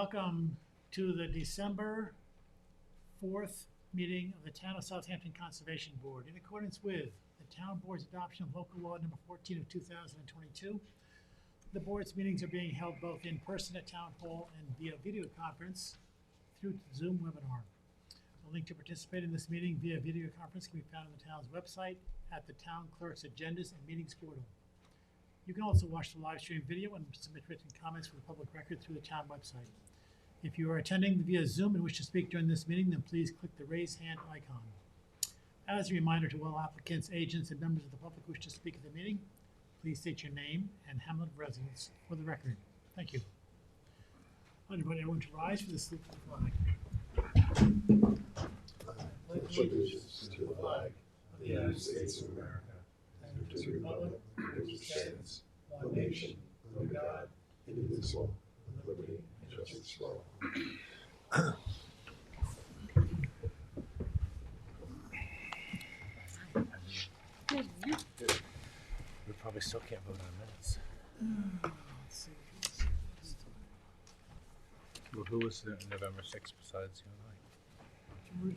Welcome to the December 4th meeting of the Town of Southampton Conservation Board. In accordance with the Town Board's adoption of local law number 14 of 2022, the board's meetings are being held both in person at Town Hall and via video conference through Zoom webinar. A link to participate in this meeting via video conference can be found on the town's website at the Town Clerk's Agendas and Meetings portal. You can also watch the live stream video and submit written comments for the public record through the town website. If you are attending via Zoom and wish to speak during this meeting, then please click the raise hand icon. As a reminder to all applicants, agents, and members of the public who wish to speak at the meeting, please state your name and hamlet of residence for the record. Thank you. I invite everyone to rise for the salute to the flag. Pledge allegiance to the flag of the United States of America and to the republic which stands, one nation, under God, indivisible, with liberty and justice for all. We probably still can't vote on minutes. Let's see. Well, who was there November 6th besides you and I?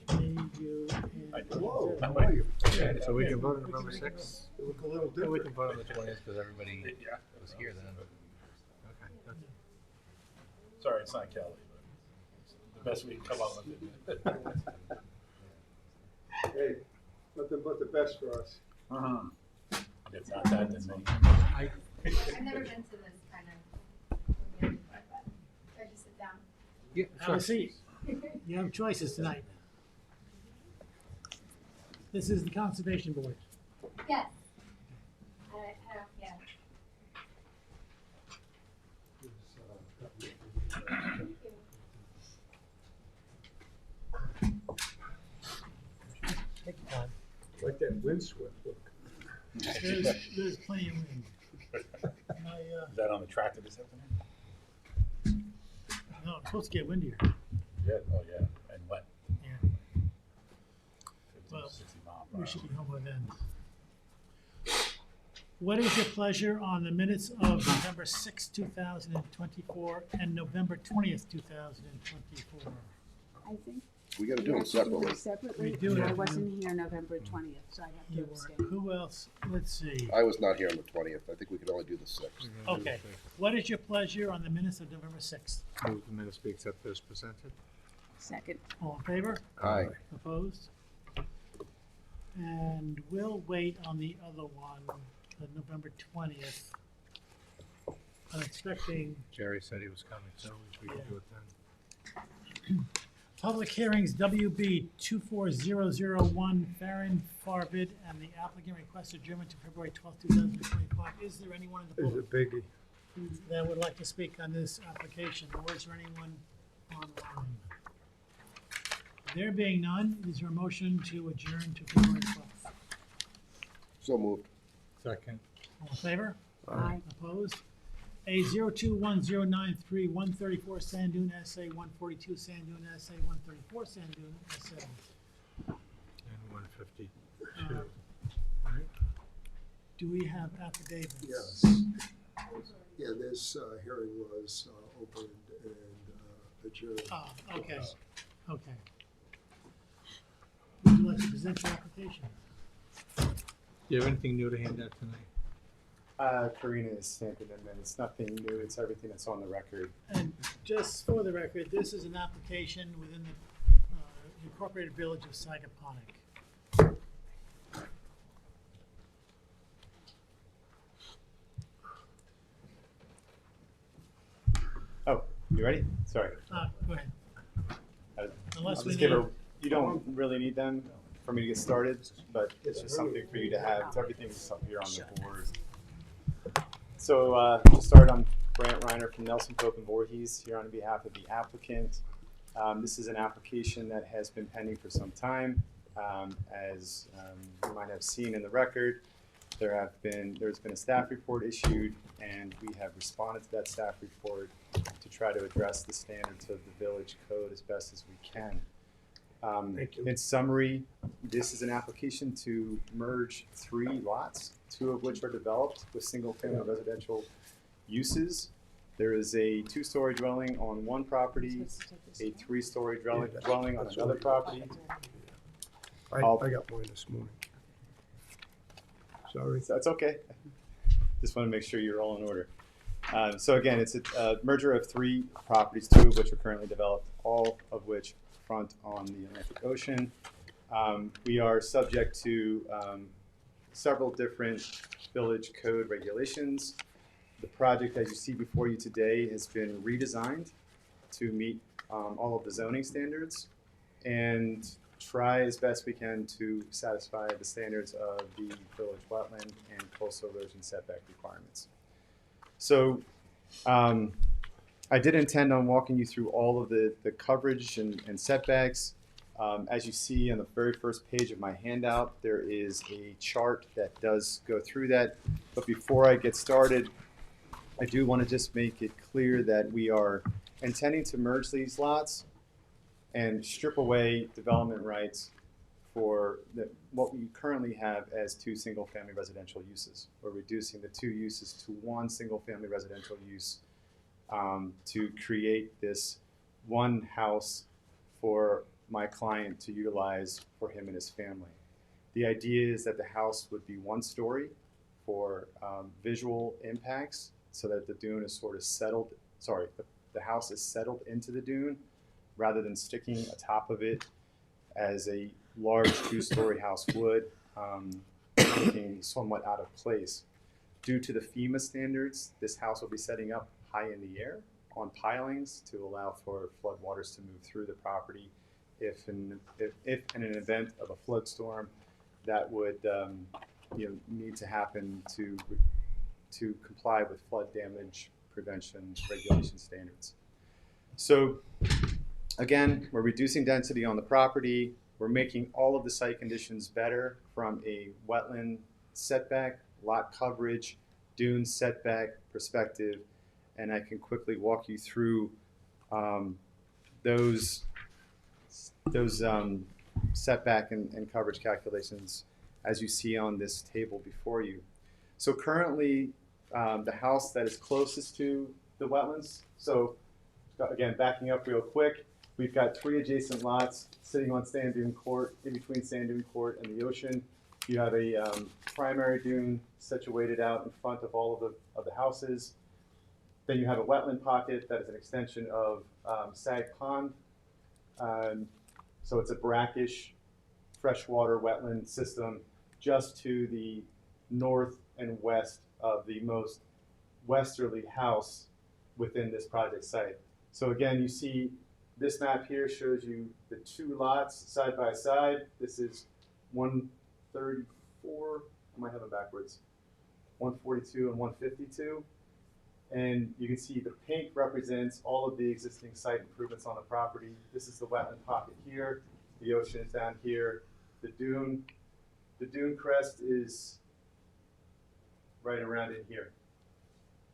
George made you and Whoa, Zero. how are you? Yeah, so we can vote on November 6th? You look a little Yeah, we different. can vote on the 20th because everybody was here then. Okay. Sorry, it's not Kelly, but it's the best we can come up with. Hey, nothing but the best for us. It's not that, then me. I've never been to this kind of meeting before, but I just sit down. Yeah, Have a seat. You have choices tonight. This is the Conservation Board. Yes. I don't, yeah. Take your time. Like that windswept look. There's plenty of room. My, Is that on the tractor this afternoon? no, it's supposed to get windier. Yeah, oh yeah, and wet. Yeah, 50, Well, 60 mile per we hour. should be home by then. What is your pleasure on the minutes of November 6, 2024 and November 20th, 2024? I think We gotta do we them have to do separately. them separately. We do I have to wasn't here November 20th, so I have You to were. abstain. Who else? Let's see. I was not here on the 20th. I think we could only do the 6th. Okay. What is your pleasure on the minutes of November 6th? Move the minutes be accepted as presented. Second. All in favor? Aye. Opposed? And we'll wait on the other one, the November 20th. I'm expecting Jerry said he was coming, so we can do it then. public hearings, WB 24001, Farron Farvid, and the applicant requests adjournment to February 12th, 2025. Is there anyone in the Is public a biggie. that would like to speak on this application, or is there anyone online? There being none, is there a motion to adjourn to February 12th? So moved. Second. All in favor? Aye. Opposed? A 021093 134 Sand Dune SA 142 Sand Dune SA 134 Sand Dune SA. And 152. Uh, Right? Do we have affidavits? Yes. Yeah, this hearing was opened and adjourned. Oh, okay, okay. Would you like to present your application? Do you have anything new to hand out tonight? Karina is stamping them in. It's nothing new. It's everything that's on the record. And just for the record, this is an application within the incorporated village of Sagaponic. Oh, you ready? Sorry. Go ahead. I'll Unless we just give need, her. You don't really need them for me to get started, but it's just something for you to have. Everything's up here on the board. So to start, I'm Brant Reiner from Nelson Pope and Voorhees here on behalf of the applicant. This is an application that has been pending for some time. As you might have seen in the record, there's been a staff report issued, and we have responded to that staff report to try to address the standards of the village code as best as we can. Thank you. In summary, this is an application to merge 3 lots, 2 of which are developed with single-family residential uses. There is a 2-story dwelling on one property, a 3-story dwelling on another property. I I'll- got mine this morning. Sorry. That's okay. Just want to make sure you're all in order. So again, it's a merger of 3 properties, 2 of which are currently developed, all of which front on the Atlantic Ocean. We are subject to several different village code regulations. The project, as you see before you today, has been redesigned to meet all of the zoning standards and try as best we can to satisfy the standards of the village wetland and coastal erosion setback requirements. So I did intend on walking you through all of the coverage and setbacks. As you see on the very first page of my handout, there is a chart that does go through that. But before I get started, I do want to just make it clear that we are intending to merge these lots and strip away development rights for what we currently have as 2 single-family residential uses. We're reducing the 2 uses to 1 single-family residential use to create this one house for my client to utilize for him and his family. The idea is that the house would be 1 story for visual impacts so that the dune is sort of settled, the house is settled into the dune rather than sticking atop of it as a large 2-story house would, looking somewhat out of place. Due to the FEMA standards, this house will be setting up high in the air on pilings to allow for floodwaters to move through the property if in an event of a flood storm that would need to happen to comply with flood damage prevention regulation standards. So again, we're reducing density on the property. We're making all of the site conditions better from a wetland setback, lot coverage, dune setback perspective, and I can quickly walk you through those setback and coverage calculations as you see on this table before you. So currently, the house that is closest to the wetlands, so again, backing up real quick, we've got 3 adjacent lots sitting on sand dune court, in between sand dune court and the ocean. You have a primary dune situated out in front of all of the houses. Then you have a wetland pocket that is an extension of Sag Pond. So it's a brackish freshwater wetland system just to the north and west of the most westerly house within this project site. So again, you see this map here shows you the 2 lots side by side. This is 134, I might have it backwards, 142 and 152. And you can see the pink represents all of the existing site improvements on the property. This is the wetland pocket here. The ocean is down here. The dune crest is right around in here.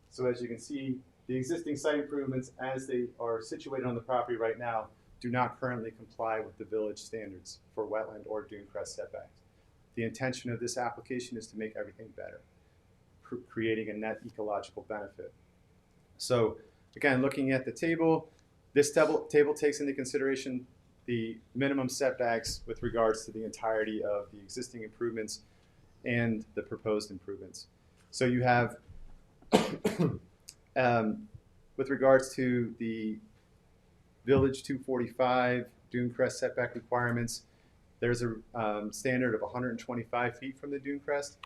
So as you can see, the existing site improvements as they are situated on the property right now do not currently comply with the village standards for wetland or dune crest setbacks. The intention of this application is to make everything better, creating a net ecological benefit. So again, looking at the table, this table takes into consideration the minimum setbacks with regards to the entirety of the existing improvements and the proposed improvements. So you have, with regards to the Village 245 dune crest setback requirements, there's a standard of 125 feet from the dune crest.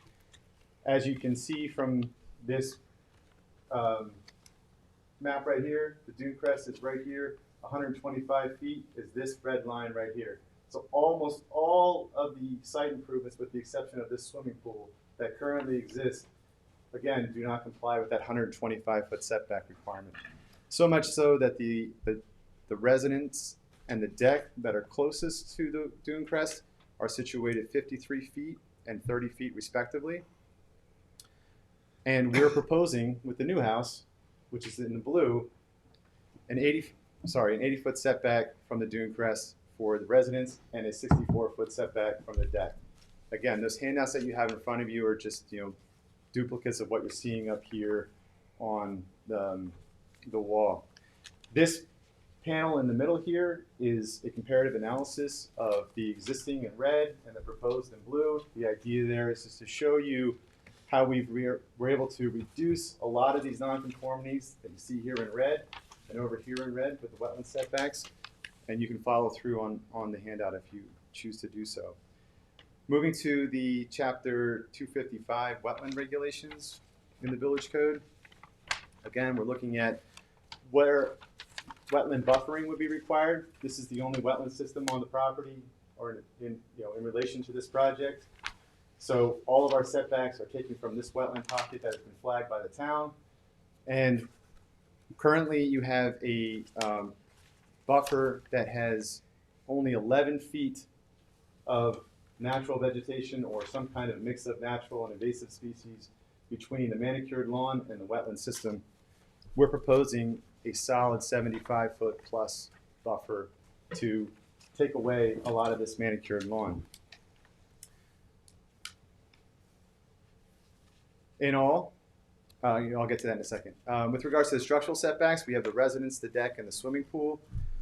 As you can see from this map right here, the dune crest is right here. 125 feet is this red line right here. So almost all of the site improvements, with the exception of this swimming pool that currently exists, again, do not comply with that 125-foot setback requirement. So much so that the residents and the deck that are closest to the dune crest are situated 53 feet and 30 feet respectively. And we're proposing with the new house, which is in the blue, an 80-foot setback from the dune crest for the residents and a 64-foot setback from the deck. Again, those handouts that you have in front of you are just duplicates of what you're seeing up here on the the wall. This panel in the middle here is a comparative analysis of the existing in red and the proposed in blue. The idea there is just to show you how we're able to reduce a lot of these nonconformities that you see here in red and over here in red with the wetland setbacks. And you can follow through on the handout if you choose to do so. Moving to the chapter 255 wetland regulations in the village code. Again, we're looking at where wetland buffering would be required. This is the only wetland system on the property or in relation to this project. So all of our setbacks are taken from this wetland pocket that has been flagged by the town. And currently you have a buffer that has only 11 feet of natural vegetation or some kind of mix of natural and invasive species between the manicured lawn and the wetland system. We're proposing a solid 75-foot plus buffer to take away a lot of this manicured lawn. In all, I'll get to that in a second. With regards to the structural setbacks, we have the residence, the deck, and the swimming pool.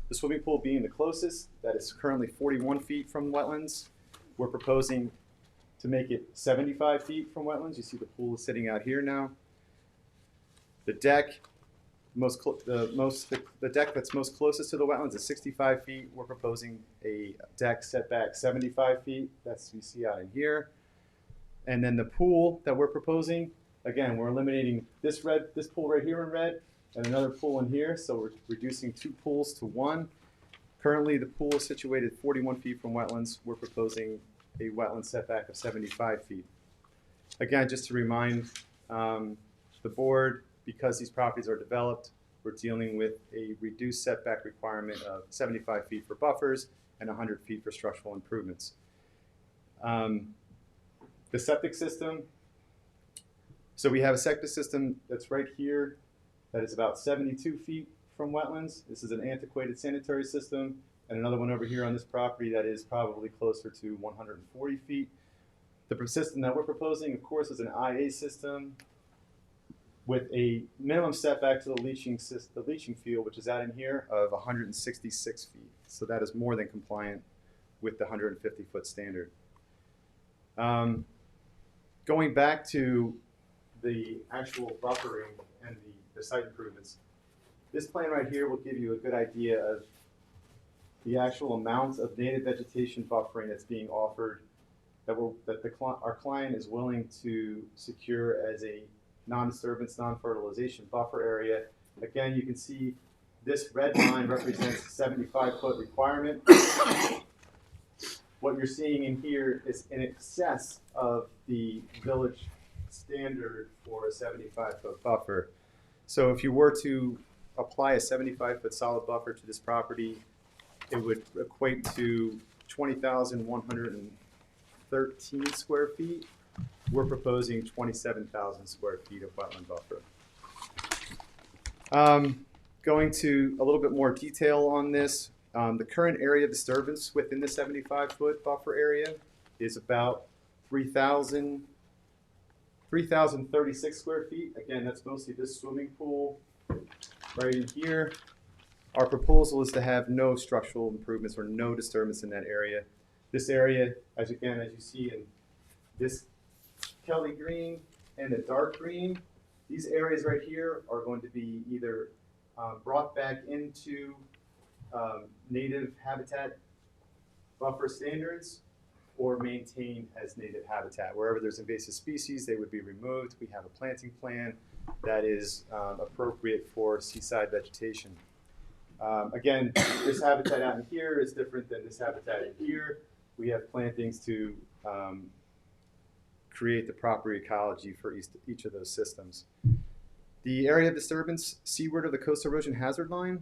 The swimming pool being the closest, that is currently 41 feet from wetlands. We're proposing to make it 75 feet from wetlands. You see the pool is sitting out here now. The deck, the deck that's most closest to the wetlands is 65 feet. We're proposing a deck setback 75 feet. That's what you see out in here. And then the pool that we're proposing, again, we're eliminating this pool right here in red and another pool in here. So we're reducing 2 pools to 1. Currently, the pool is situated 41 feet from wetlands. We're proposing a wetland setback of 75 feet. Again, just to remind the board, because these properties are developed, we're dealing with a reduced setback requirement of 75 feet for buffers and 100 feet for structural improvements. The septic system, so we have a septic system that's right here that is about 72 feet from wetlands. This is an antiquated sanitary system, and another one over here on this property that is probably closer to 140 feet. The system that we're proposing, of course, is an IA system with a minimum setback to the leaching field, which is out in here, of 166 feet. So that is more than compliant with the 150-foot standard. Going back to the actual buffering and the site improvements, this plan right here will give you a good idea of the actual amount of native vegetation buffering that's being offered that our client is willing to secure as a non-disturbance, non-fertilization buffer area. Again, you can see this red line represents a 75-foot requirement. What you're seeing in here is in excess of the village standard for a 75-foot buffer. So if you were to apply a 75-foot solid buffer to this property, it would equate to 20,113 square feet. We're proposing 27,000 square feet of wetland buffer. Going to a little bit more detail on this. The current area of disturbance within the 75-foot buffer area is about 3,036 square feet. Again, that's mostly this swimming pool right in here. Our proposal is to have no structural improvements or no disturbance in that area. This area, as you see in this Kelly green and the dark green, these areas right here are going to be either brought back into native habitat buffer standards or maintained as native habitat. Wherever there's invasive species, they would be removed. We have a planting plan that is appropriate for seaside vegetation. Again, this habitat out in here is different than this habitat in here. We have plantings to create the proper ecology for each of those systems. The area of disturbance seaward of the coastal erosion hazard line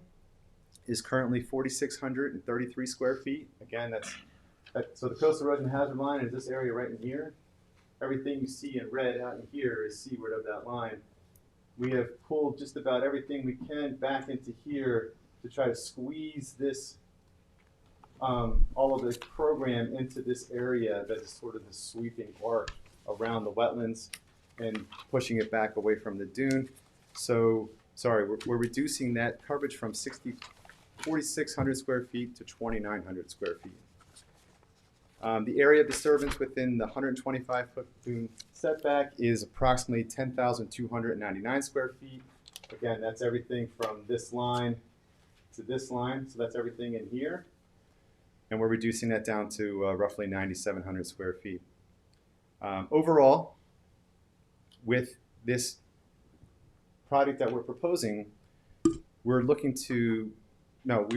is currently 4,633 square feet. Again, so the coastal erosion hazard line is this area right in here. Everything you see in red out in here is seaward of that line. We have pulled just about everything we can back into here to try to squeeze this, all of this program into this area that is sort of the sweeping arc around the wetlands and pushing it back away from the dune. So we're reducing that coverage from 4,600 square feet to 2,900 square feet. The area of disturbance within the 125-foot dune setback is approximately 10,299 square feet. Again, that's everything from this line to this line, so that's everything in here. And we're reducing that down to roughly 9,700 square feet. Overall, with this project that we're proposing, we are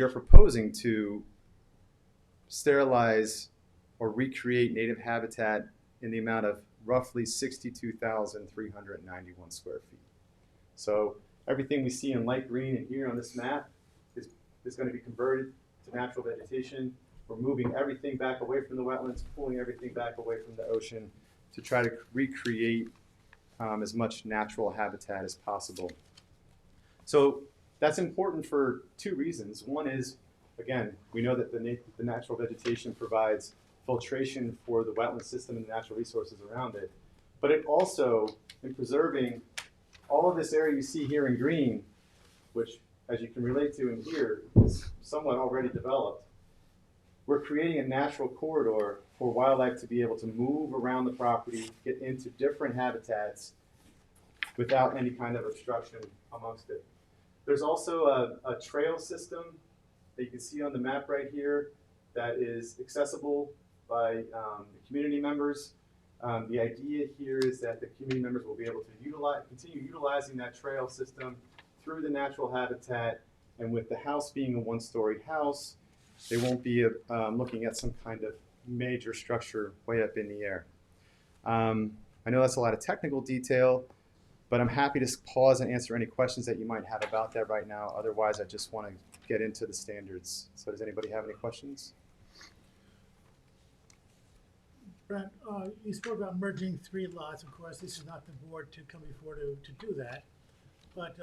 proposing to sterilize or recreate native habitat in the amount of roughly 62,391 square feet. So everything we see in light green and here on this map is going to be converted to natural vegetation. We're moving everything back away from the wetlands, pulling everything back away from the ocean to try to recreate as much natural habitat as possible. So that's important for two reasons. One is, again, we know that the natural vegetation provides filtration for the wetland system and the natural resources around it. But it also, in preserving all of this area you see here in green, which, as you can relate to in here, is somewhat already developed, we're creating a natural corridor for wildlife to be able to move around the property, get into different habitats without any kind of obstruction amongst it. There's also a trail system that you can see on the map right here that is accessible by the community members. The idea here is that the community members will be able to continue utilizing that trail system through the natural habitat, and with the house being a one-story house, they won't be looking at some kind of major structure way up in the air. I know that's a lot of technical detail, but I'm happy to pause and answer any questions that you might have about that right now. Otherwise, I just want to get into the standards. So does anybody have any questions? Brent, you spoke about merging 3 lots. Of course, this is not the board to come before to do that. But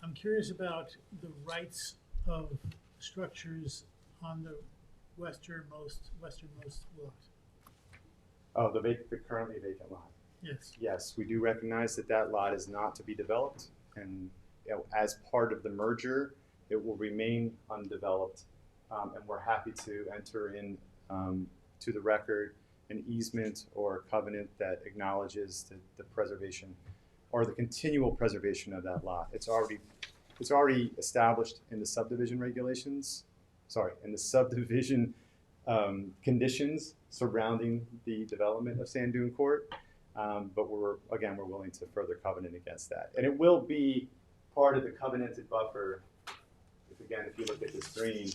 I'm curious about the rights of structures on the westernmost lot. Oh, the currently vacant lot. Yes. Yes, we do recognize that that lot is not to be developed, and as part of the merger, it will remain undeveloped, and we're happy to enter in to the record an easement or a covenant that acknowledges the preservation or the continual preservation of that lot. It's already established in the subdivision regulations, in the subdivision conditions surrounding the development of Sand Dune Court. But we're willing to further covenant against that. And it will be part of the covenanted buffer. If you look at this green,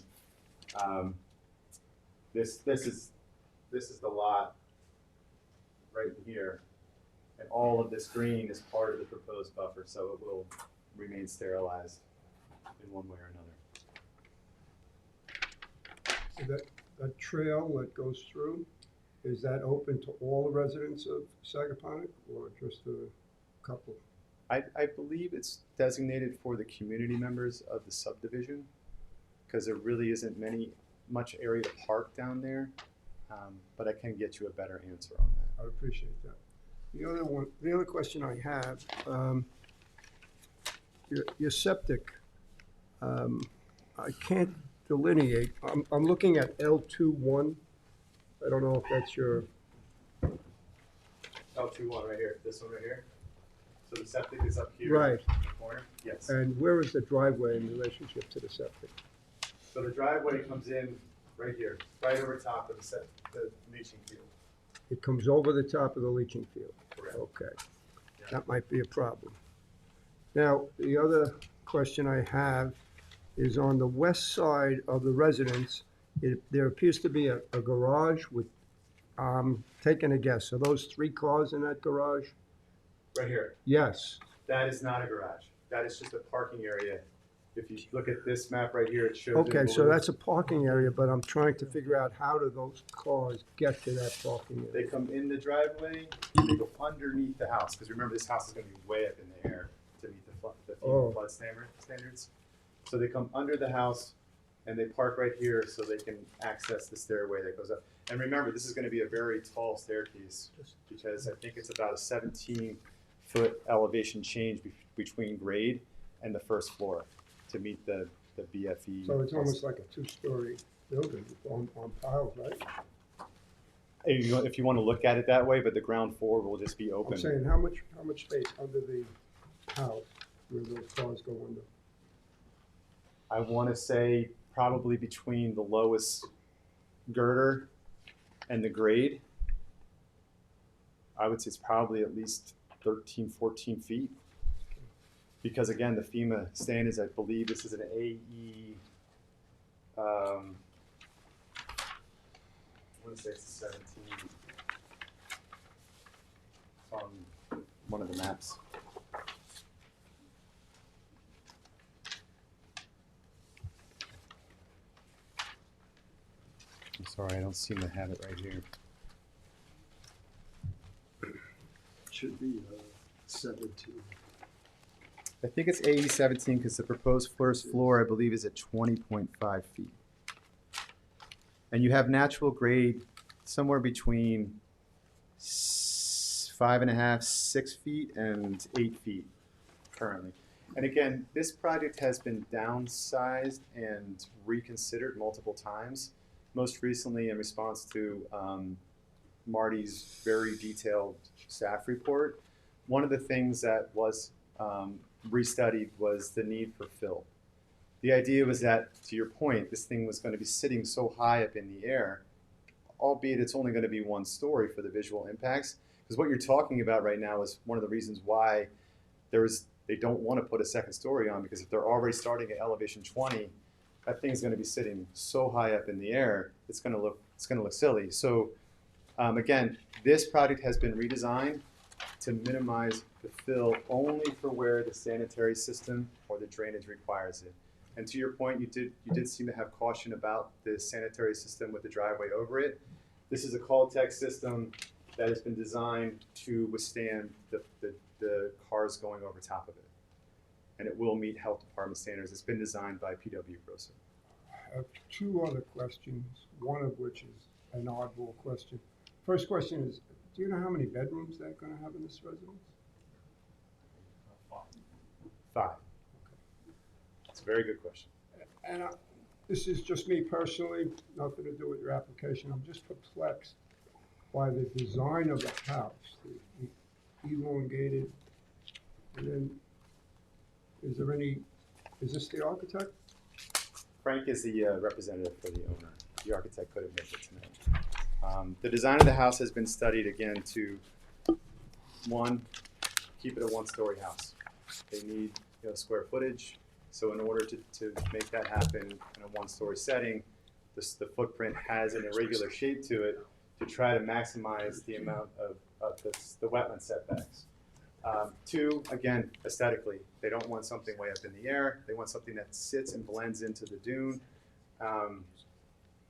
this is the lot right here. And all of this green is part of the proposed buffer, so it will remain sterilized in one way or another. So that trail that goes through, is that open to all the residents of Sagaponack or just a couple? I believe it's designated for the community members of the subdivision because there really isn't much area to park down there, but I can get you a better answer on that. I appreciate that. The other question I have, your septic, I can't delineate. I'm looking at L21. I don't know if that's your. L21 right here, this one right here. So the septic is up here. Right. In the corner. Yes. And where is the driveway in relationship to the septic? So the driveway comes in right here, right over top of the leaching field. It comes over the top of the leaching field. Correct. Okay. Yeah. That might be a problem. Now, the other question I have is on the west side of the residence, there appears to be a garage with, taking a guess, are those 3 cars in that garage? Right here. Yes. That is not a garage. That is just a parking area. If you look at this map right here, it shows. Okay, so that's a parking area, but I'm trying to figure out how do those cars get to that parking They area? come in the driveway, they go underneath the house, because remember this house is going to be way up in the air to meet the FEMA flood standards. So they come under the house and they park right here so they can access the stairway that goes up. And remember, this is going to be a very tall staircase because I think it's about a 17-foot elevation change between grade and the first floor to meet the BFE. So it's almost like a two-story building on piles, right? If you want to look at it that way, but the ground floor will just be I'm open. saying, how much space under the house where those cars go under? I want to say probably between the lowest girder and the grade, I would say it's probably at least 13, 14 feet. Because again, the FEMA standards, I believe this is an AE, I want to say it's 17. It's on one of the maps. I'm sorry, I don't seem to have it right here. Should be 17. I think it's AE 17 because the proposed first floor, I believe, is at 20.5 feet. And you have natural grade somewhere between 5.5, 6 feet and 8 feet currently. And again, this project has been downsized and reconsidered multiple times. Most recently in response to Marty's very detailed staff report. One of the things that was restudied was the need for fill. The idea was that, to your point, this thing was going to be sitting so high up in the air, albeit it's only going to be one story for the visual impacts. Because what you're talking about right now is one of the reasons why they don't want to put a second story on, because if they're already starting at elevation 20, that thing's going to be sitting so high up in the air, it's going to look silly. So again, this project has been redesigned to minimize the fill only for where the sanitary system or the drainage requires it. And to your point, you did seem to have caution about the sanitary system with the driveway over it. This is a Caltech system that has been designed to withstand the cars going over top of it. And it will meet health department standards. It's been designed by PW Grosser. I have two other questions, one of which is an oddball question. First question is, do you know how many bedrooms they're going to have in this residence? 5. That's a very good question. And this is just me personally, nothing to do with your application. I'm just perplexed by the design of the house, the elongated, and then is this the architect? Frank is the representative for the owner. The architect couldn't make it tonight. The design of the house has been studied again to, one, keep it a one-story house. They need square footage. So in order to make that happen in a one-story setting, the footprint has an irregular shape to it to try to maximize the amount of the wetland setbacks. 2, again, aesthetically, they don't want something way up in the air. They want something that sits and blends into the dune.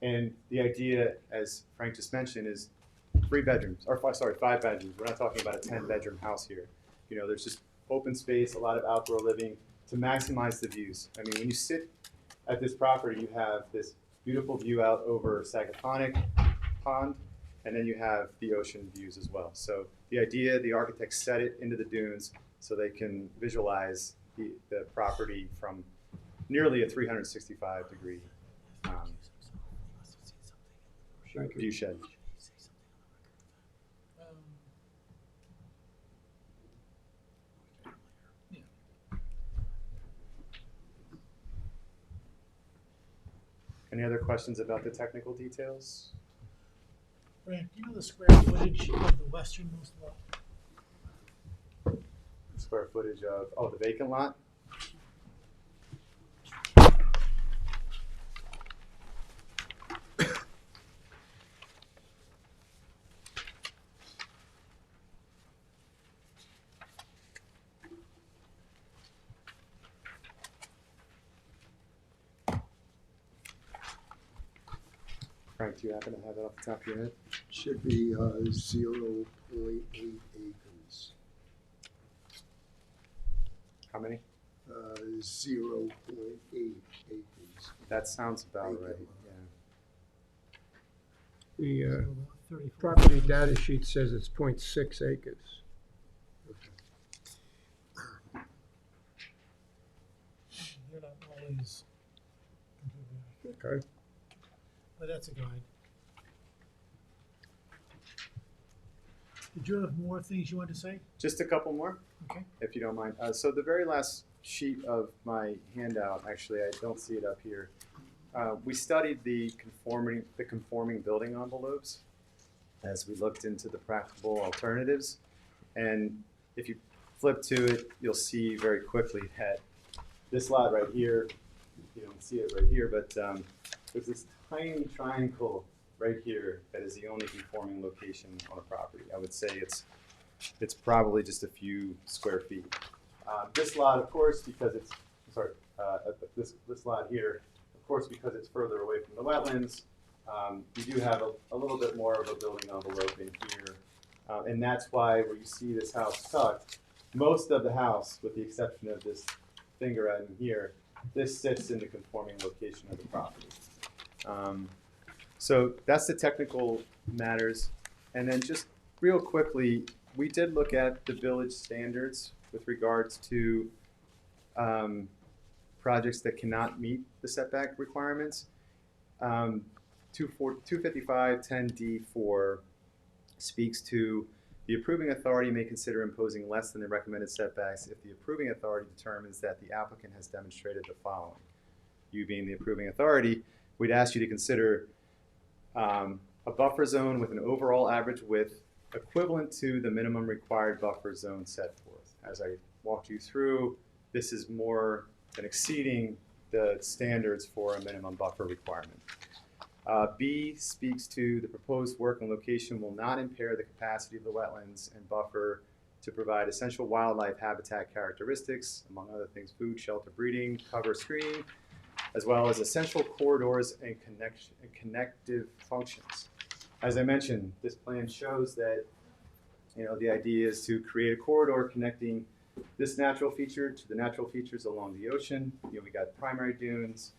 And the idea, as Frank just mentioned, is 5 bedrooms. We're not talking about a 10-bedroom house here. There's just open space, a lot of outdoor living to maximize the views. I mean, when you sit at this property, you have this beautiful view out over Sagaponic Pond, and then you have the ocean views as well. So the idea, the architects set it into the dunes so they can visualize the property from nearly a 365-degree Thank you. view shed. Any other questions about the technical details? Brant, do you know the square footage of the westernmost lot? Square footage of the vacant lot? Frank, do you happen to have it off the top of your head? Should be 0.8 acres. How many? 0.8 acres. That sounds about right, yeah. The So 34. property data sheet says it's 0.6 acres. always completely, Okay. but that's a guide. Did you have more things you wanted to say? Just a couple more, Okay. if you don't mind. So the very last sheet of my handout, actually, I don't see it up here. We studied the conforming building envelopes as we looked into the practical alternatives. And if you flip to it, you'll see very quickly that this lot right here, you don't see it right here, but there's this tiny triangle right here that is the only conforming location on a property. I would say it's probably just a few square feet. This lot, of course, because it's, this lot here, of course, because it's further away from the wetlands, you do have a little bit more of a building envelope in here. And that's why where you see this house tucked, most of the house, with the exception of this finger item here, this sits in the conforming location of the property. So that's the technical matters. And then just real quickly, we did look at the village standards with regards to projects that cannot meet the setback requirements. 255-10D4 speaks to the approving authority may consider imposing less than the recommended setbacks if the approving authority determines that the applicant has demonstrated the following. You being the approving authority, we'd ask you to consider a buffer zone with an overall average width equivalent to the minimum required buffer zone set forth. As I walked you through, this is more than exceeding the standards for a minimum buffer requirement. B speaks to the proposed work and location will not impair the capacity of the wetlands and buffer to provide essential wildlife habitat characteristics, among other things, food, shelter, breeding, cover, screening, as well as essential corridors and connective functions. As I mentioned, this plan shows that, you know, the idea is to create a corridor connecting this natural feature to the natural features along the ocean. You know, we got primary dunes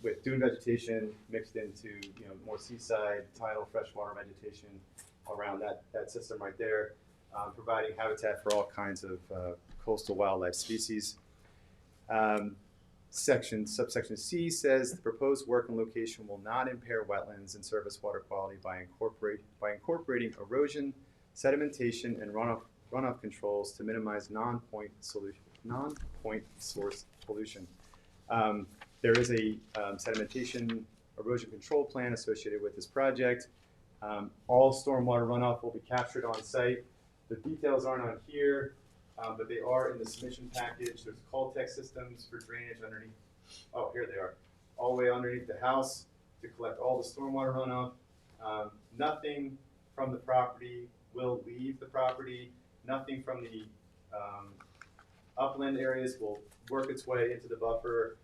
with dune vegetation mixed into, you know, more seaside, tidal, freshwater vegetation around that system right there, providing habitat for all kinds of coastal wildlife species. Subsection C says the proposed work and location will not impair wetlands and surface water quality by incorporating erosion, sedimentation, and runoff controls to minimize non-point source pollution. There is a sedimentation erosion control plan associated with this project. All stormwater runoff will be captured on site. The details aren't on here, but they are in the submission package. There's Caltech systems for drainage underneath. Oh, here they are. All the way underneath the house to collect all the stormwater runoff. Nothing from the property will leave the property. Nothing from the upland areas will work its way into the buffer.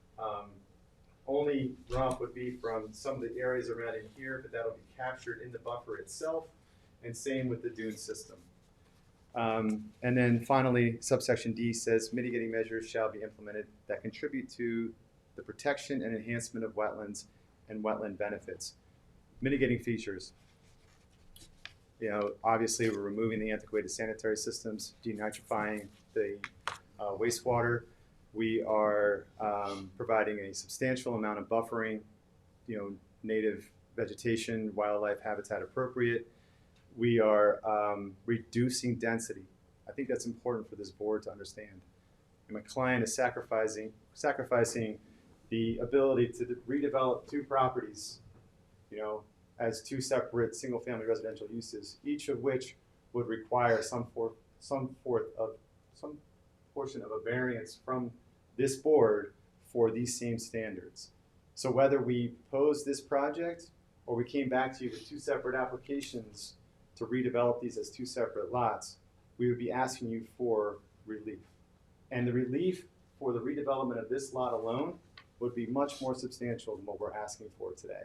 Only runoff would be from some of the areas around in here, but that'll be captured in the buffer itself, and same with the dune system. And then finally, subsection D says mitigating measures shall be implemented that contribute to the protection and enhancement of wetlands and wetland benefits. Mitigating features. You know, obviously we're removing the antiquated sanitary systems, denitrifying the wastewater. We are providing a substantial amount of buffering, you know, native vegetation, wildlife habitat appropriate. We are reducing density. I think that's important for this board to understand. And my client is sacrificing the ability to redevelop two properties, you know, as two separate single-family residential uses, each of which would require some portion of a variance from this board for these same standards. So whether we proposed this project or we came back to you with two separate applications to redevelop these as two separate lots, we would be asking you for relief. And the relief for the redevelopment of this lot alone would be much more substantial than what we're asking for today.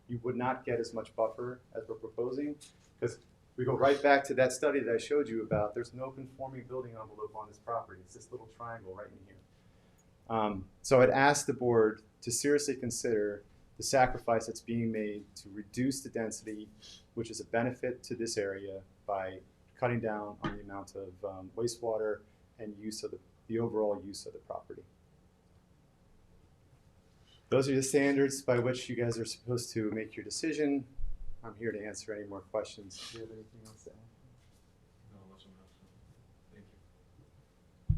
You would not get as much buffer as we're proposing, because we go right back to that study that I showed you about. There's no conforming building envelope on this property. It's this little triangle right in here. So I'd ask the board to seriously consider the sacrifice that's being made to reduce the density, which is a benefit to this area, by cutting down on the amount of wastewater and use of the overall use of the property. those are the standards by which you guys are supposed to make your decision. I'm here to answer any more questions. Do you have anything else to add? No, unless I'm not, thank you.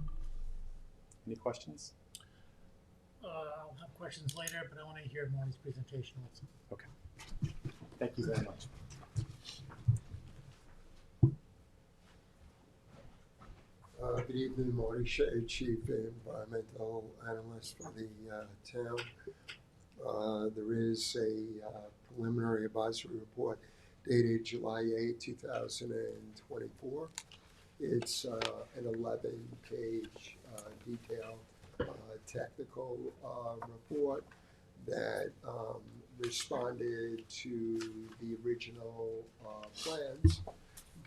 Any questions? I'll have questions later, but I want to hear Marty's presentation also. Okay. Thank you very much. Good evening, Marty Shea, Chief Environmental Analyst for the town. There is a preliminary advisory report dated July 8, 2024. It's an 11-page detailed technical report that responded to the original plans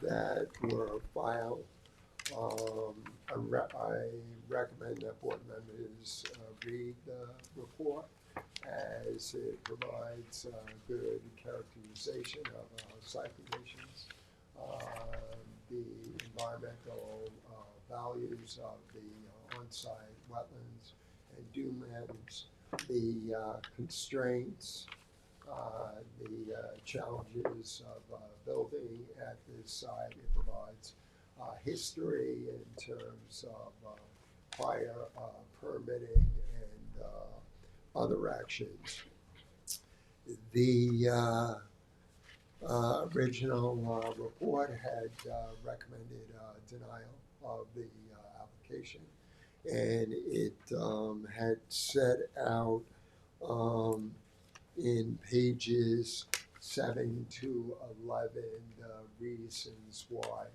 that were filed. I recommend that board members read the report as it provides good characterization of site conditions, the environmental values of the on-site wetlands and dunelands, the constraints, the challenges of building at this site. It provides history in terms of prior permitting and other actions. The original report had recommended denial of the application, and it had set out in pages 7 to 11 the reasons why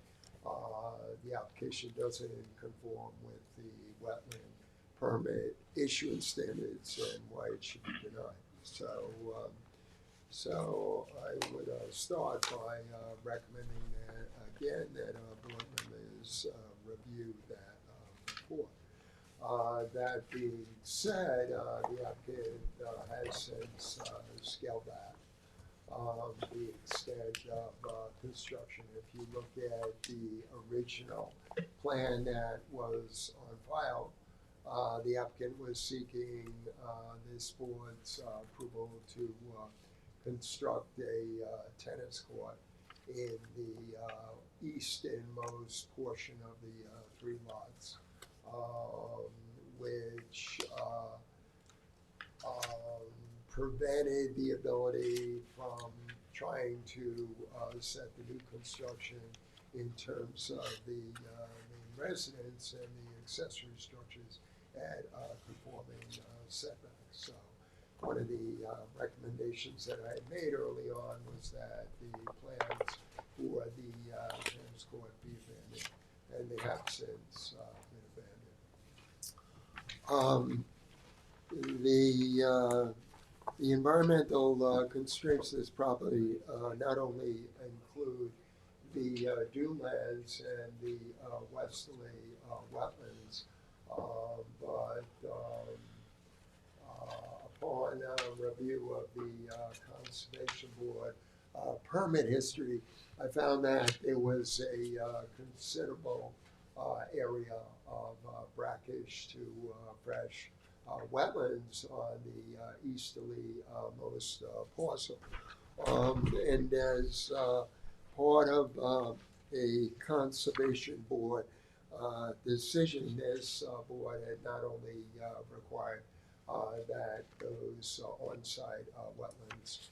the application doesn't conform with the wetland permit issuance standards and why it should be denied. So I would start by recommending that again that board members review that report. That being said, the applicant has since scaled back the extent of construction. If you look at the original plan that was on file, the applicant was seeking this board's approval to construct a tennis court in the easternmost portion of the 3 lots, which prevented the ability from trying to set the new construction in terms of the main residence and the accessory structures at conforming setbacks. So one of the recommendations that I had made early on was that the plans for the tennis court be abandoned, and they have since been abandoned. The environmental constraints of this property not only include the dunelands and the westerly wetlands, but upon review of the Conservation Board permit history, I found that there was a considerable area of brackish to fresh wetlands on the easterly most parcel. And as part of a conservation board decision, this board had not only required that those on-site wetlands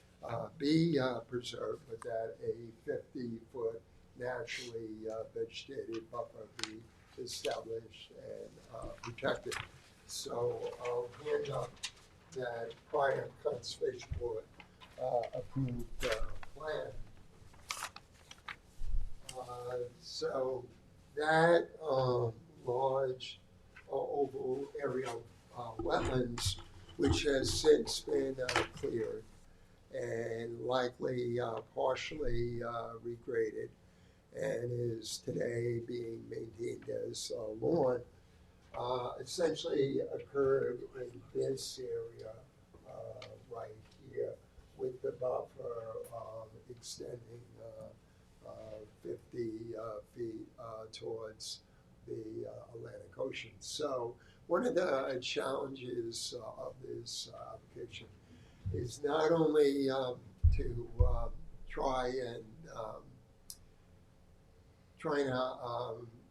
be preserved, but that a 50-foot naturally vegetated buffer be established and protected. So I'll hand up that prior conservation board approved plan. So that large oval area of wetlands, which has since been cleared and likely partially regraded and is today being maintained as lawn, essentially occurred in this area right here, with the buffer extending 50 feet towards the Atlantic Ocean. So one of the challenges of this application is not only to try and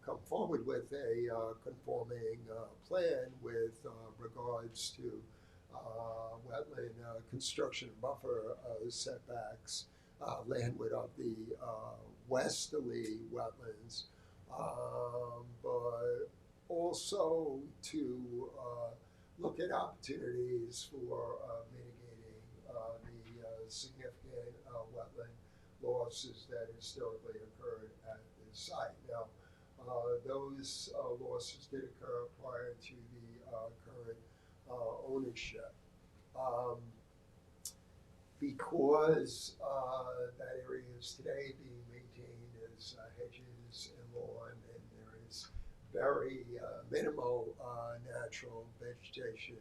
come forward with a conforming plan with regards to wetland construction buffer setbacks, landward of the westerly wetlands, but also to look at opportunities for mitigating the significant wetland losses that historically occurred at the site. Now, those losses did occur prior to the current ownership. Because that area is today being maintained as hedges and lawn, and there is very minimal natural vegetation,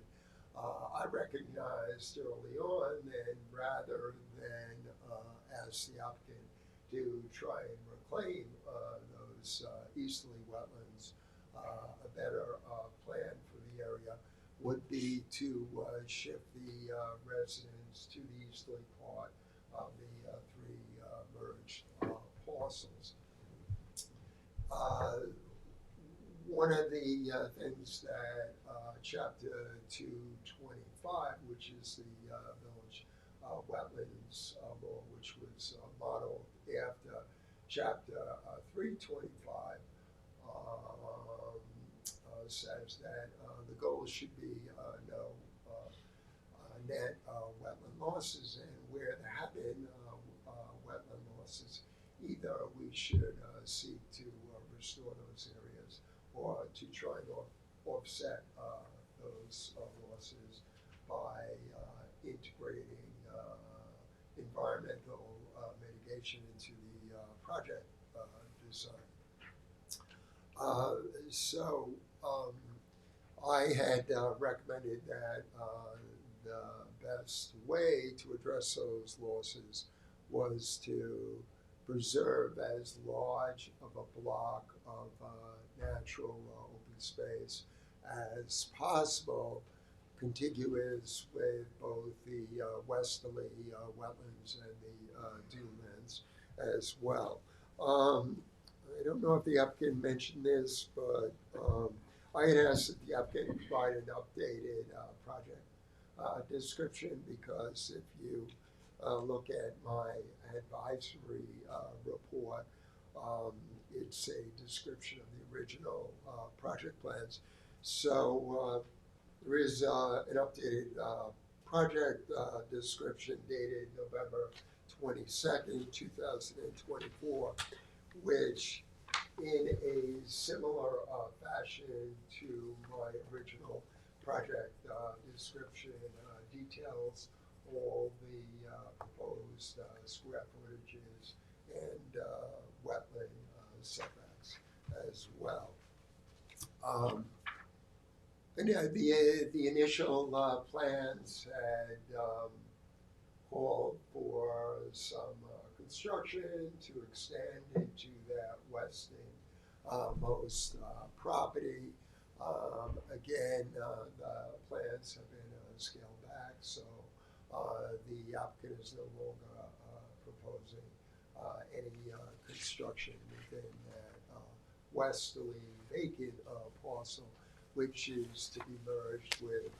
I recognized early on that rather than ask the applicant to try and reclaim those easterly wetlands, a better plan for the area would be to shift the residents to the easterly part of the three merged parcels. One of the things that Chapter 225, which is the village wetlands law, which was modeled after Chapter 325, says that the goal should be no net wetland losses, and where there have been wetland losses, either we should seek to restore those areas or to try and offset those losses by integrating environmental mitigation into the project design. So I had recommended that the best way to address those losses was to preserve as large of a block of natural open space as possible, contiguous with both the westerly wetlands and the dunelands as well. I don't know if the applicant mentioned this, but I had asked that the applicant provide an updated project description, because if you look at my advisory report, it's a description of the original project plans. So there is an updated project description dated November 22nd, 2024, which in a similar fashion to my original project description details all the proposed square footages and wetland setbacks as well. And the initial plans had called for some construction to extend into that western most property. Again, the plans have been scaled back, so the applicant is no longer proposing any construction within that westerly vacant parcel, which is to be merged with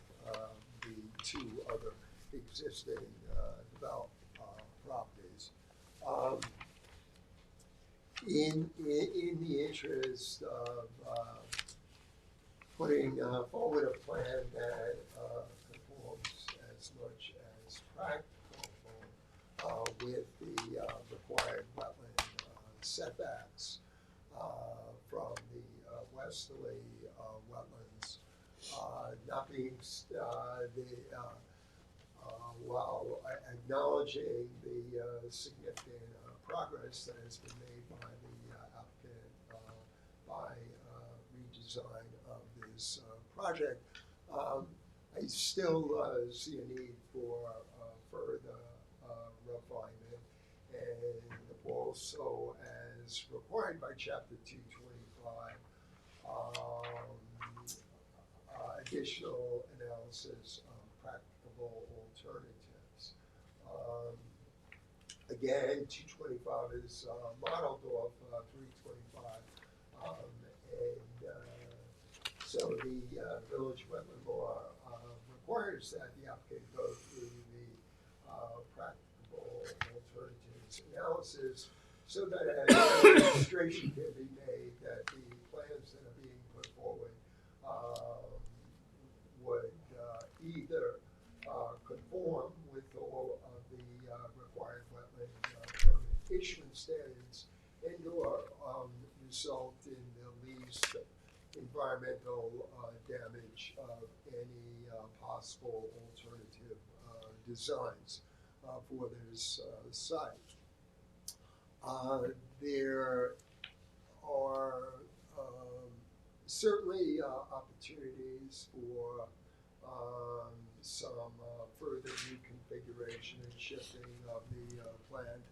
the two other existing developed properties. In the interest of putting forward a plan that conforms as much as practicable with the required wetland setbacks from the westerly wetlands, not being while acknowledging the significant progress that has been made by the applicant by redesign of this project, I still see a need for further refinement, and also as required by Chapter 225, additional analysis of practicable alternatives. Again, 225 is modeled off 325, and so the village wetland law requires that the applicant go through the practicable alternatives analysis so that a demonstration can be made that the plans that are being put forward would either conform with all of the required wetland permit issuance standards and or result in the least environmental damage of any possible alternative designs for this site. There are certainly opportunities for some further reconfiguration and shifting of the planned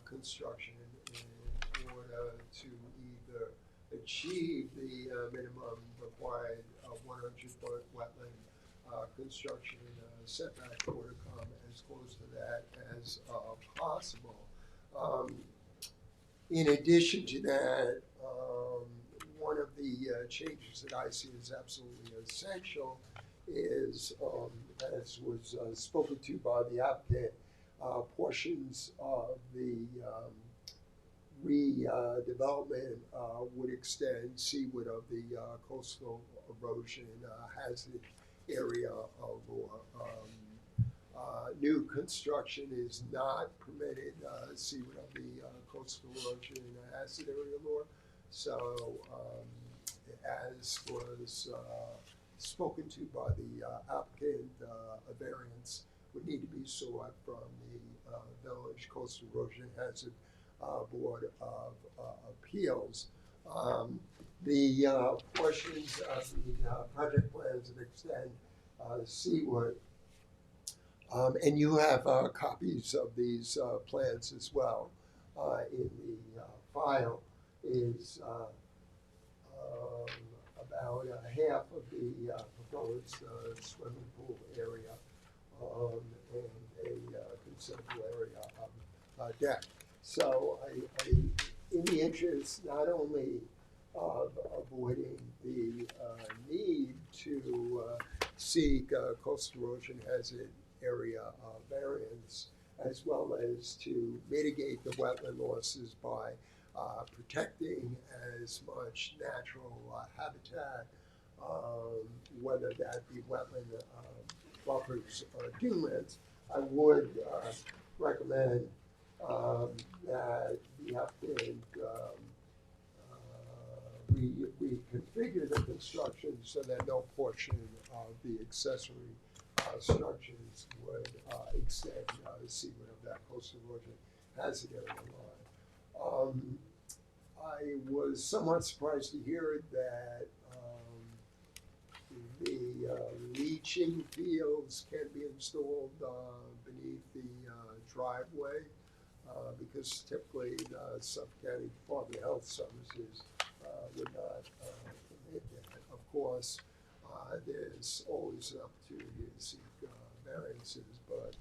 construction in order to either achieve the minimum required 100-foot wetland construction setback or to come as close to that as possible. In addition to that, one of the changes that I see as absolutely essential is, as was spoken to by the applicant, portions of the redevelopment would extend seaward of the coastal erosion hazard area of new construction is not permitted seaward of the coastal erosion hazard area law. So, as was spoken to by the applicant, a variance would need to be sought from the Village Coastal Erosion Hazard Board of Appeals. The portions of the project plans that extend seaward, and you have copies of these plans as well in the file, is about half of the proposed swimming pool area and a considerable area of deck. So in the interest not only of avoiding the need to seek coastal erosion hazard area variance, as well as to mitigate the wetland losses by protecting as much natural habitat, whether that be wetland buffers or dunes, I would recommend that the applicant reconfigure the construction so that no portion of the accessory structures would extend seaward of that coastal erosion hazard area line. I was somewhat surprised to hear that the leaching fields can be installed beneath the driveway because typically the Suffolk County Department of Health Services would not permit that. Of course, there's always an opportunity to seek variances, but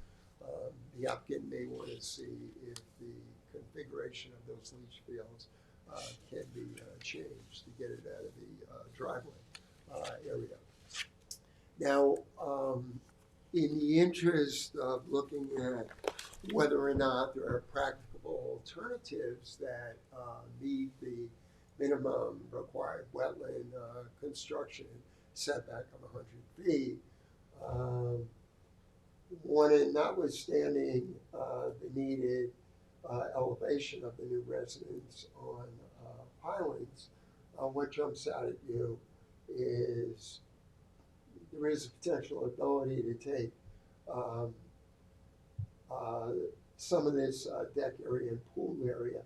the applicant may want to see if the configuration of those leach fields can be changed to get it out of the driveway area. Now, in the interest of looking at whether or not there are practicable alternatives that meet the minimum required wetland construction setback of 100 feet, notwithstanding the needed elevation of the new residence on pilings, what jumps out at you is there is a potential ability to take some of this deck area and pool area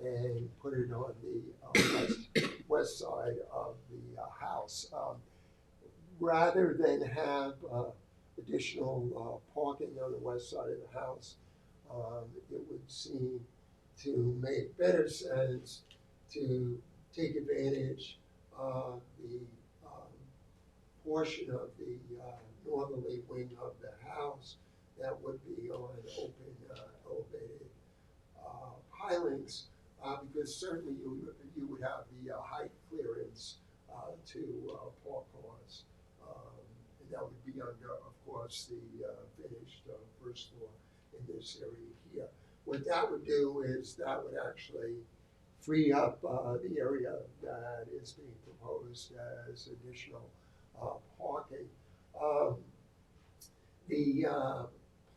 and put it on the west side of the house. Rather than have additional parking on the west side of the house, it would seem to make better sense to take advantage of the portion of the northerly wing of the house that would be on open elevated pilings, because certainly you would have the height clearance to park cars. And that would be under, of course, the finished first floor in this area here. What that would do is that would actually free up the area that is being proposed as additional parking. The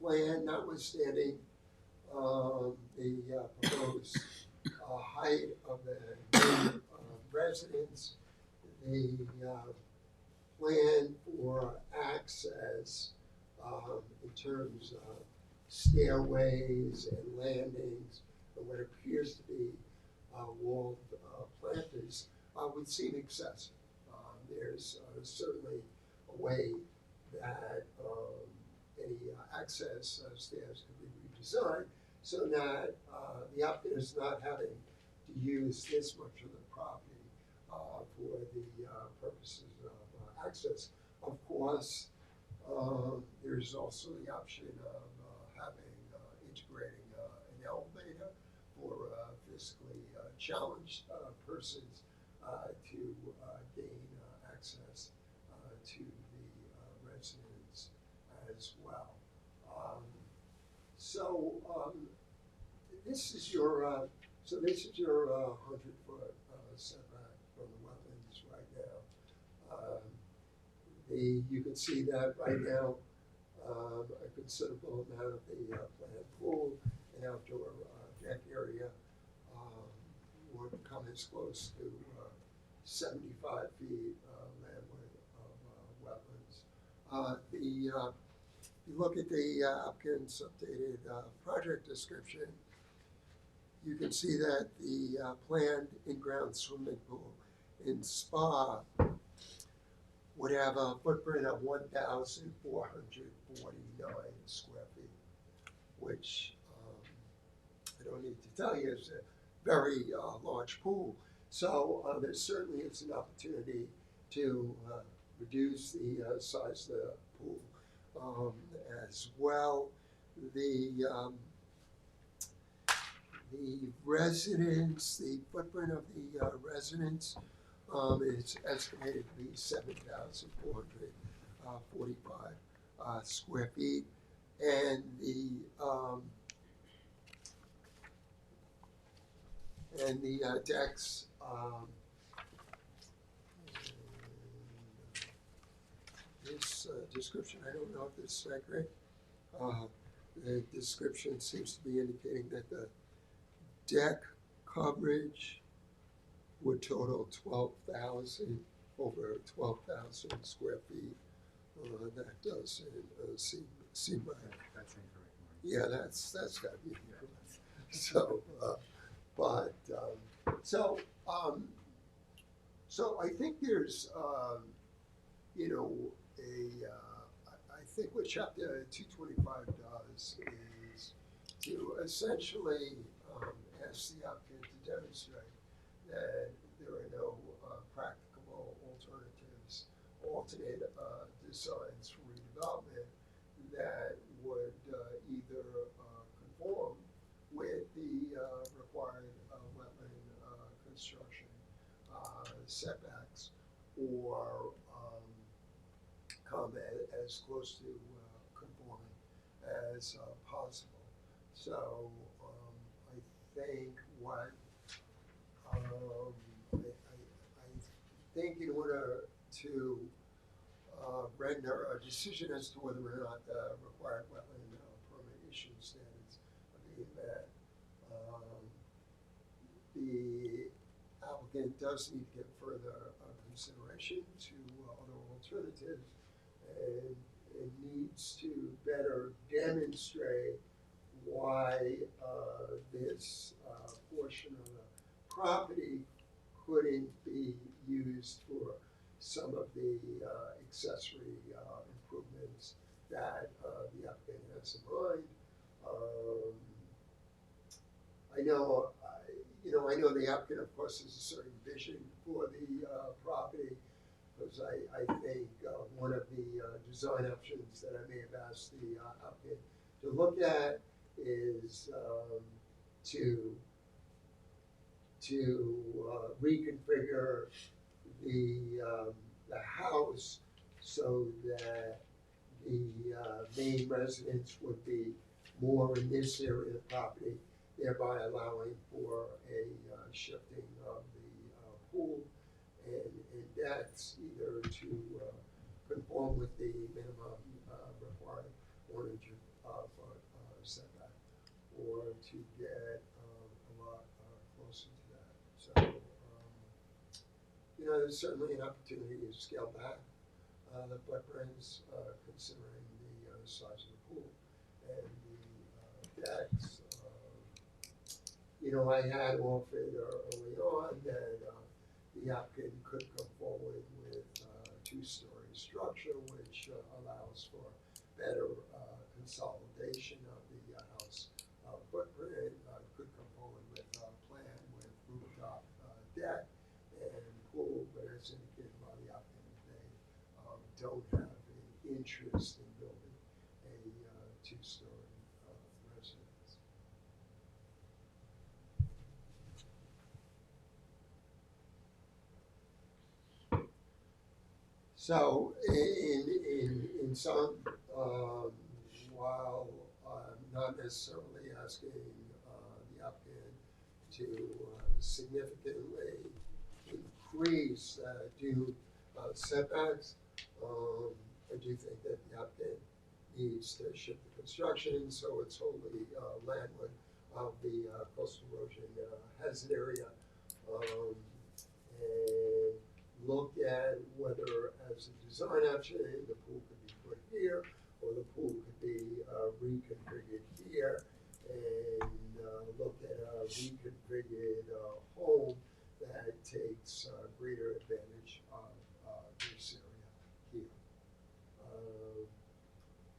plan notwithstanding the proposed height of the new residence, the plan for access in terms of stairways and landings and what appears to be walled planters would seem excessive. There's certainly a way that any access stairs could be redesigned so that the applicant is not having to use this much of the property for the purposes of access. Of course, there's also the option of integrating an elevator for physically challenged persons to gain access to the residence as well. This is your 100-foot setback from the wetlands right now. You can see that right now a considerable amount of the planned pool and outdoor deck area would come as close to 75 feet landward of wetlands. You look at the applicant's updated project description, you can see that the planned in-ground swimming pool in spa would have a footprint of 1,449 square feet, which I don't need to tell you is a very large pool. So there certainly is an opportunity to reduce the size of the pool as well. The residence, the footprint of the residence is estimated to be 7,445 square feet, and the decks. This description, I don't know if this is accurate. The description seems to be indicating that the deck coverage would total over 12,000 square feet. That doesn't seem right. That's incorrect. Yeah, that's got to be incorrect. So I think there's, I think what Chapter 225 does is to essentially ask the applicant to demonstrate that there are no practicable alternate designs for redevelopment that would either conform with the required wetland construction setbacks or come as close to conforming as possible. So I think what I think in order to render a decision as to whether or not the required wetland permit issuance standards are being met, the applicant does need to give further consideration to other alternatives and needs to better demonstrate why this portion of the property couldn't be used for some of the accessory improvements that the applicant has in mind. I know the applicant, of course, has a certain vision for the property, because I think one of the design options that I may have asked the applicant to look at is to reconfigure the house so that the main residence would be more in this area of the property, thereby allowing for a shifting of the pool and decks, either to conform with the minimum required 1 inch of setback, or to get a lot closer to that. So, there's certainly an opportunity to scale back the footprints, considering the size of the pool and the decks. I had offered early on that the applicant could come forward with a 2-story structure, which allows for better consolidation of the house footprint. Could come forward with a plan with rooftop deck and pool, but as indicated by the applicant, they don't have an interest in building a 2-story residence. So in sum, while I'm not necessarily asking the applicant to significantly increase due setbacks, I do think that the applicant needs to shift the construction so it's wholly landward of the coastal erosion hazard area, and look at whether, as a design option, the pool could be put here, or the pool could be reconfigured here, and look at a reconfigured home that takes greater advantage of this area here.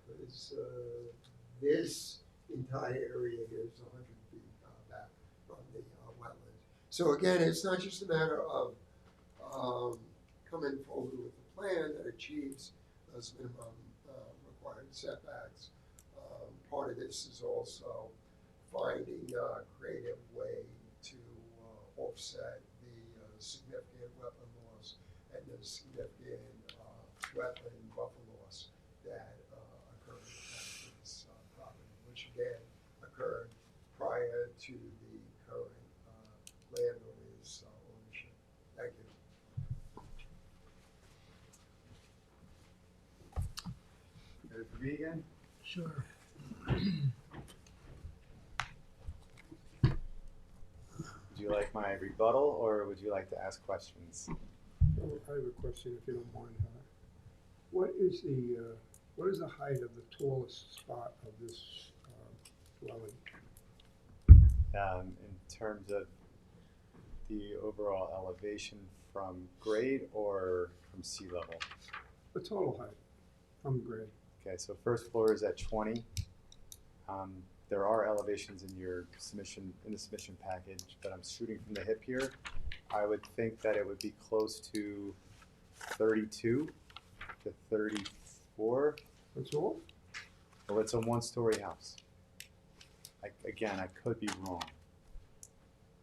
Because this entire area here is 100 feet back from the wetlands. So again, it's not just a matter of coming forward with a plan that achieves those minimum required setbacks. Part of this is also finding a creative way to offset the significant wetland loss and the significant wetland buffer loss that occurred at this property, which again occurred prior to the current landowner's ownership. Thank you. Ready for me again? Sure. Would you like my rebuttal, or would you like to ask questions? I have a question, if you don't mind. What is the height of the tallest spot of this dwelling? In terms of the overall elevation from grade or from sea level? The total height from grade. Okay, so first floor is at 20. There are elevations in your submission, in the submission package, but I'm shooting from the hip here. I would think that it would be close to 32 to 34. That's all? Well, it's a 1-story house. Again, I could be wrong.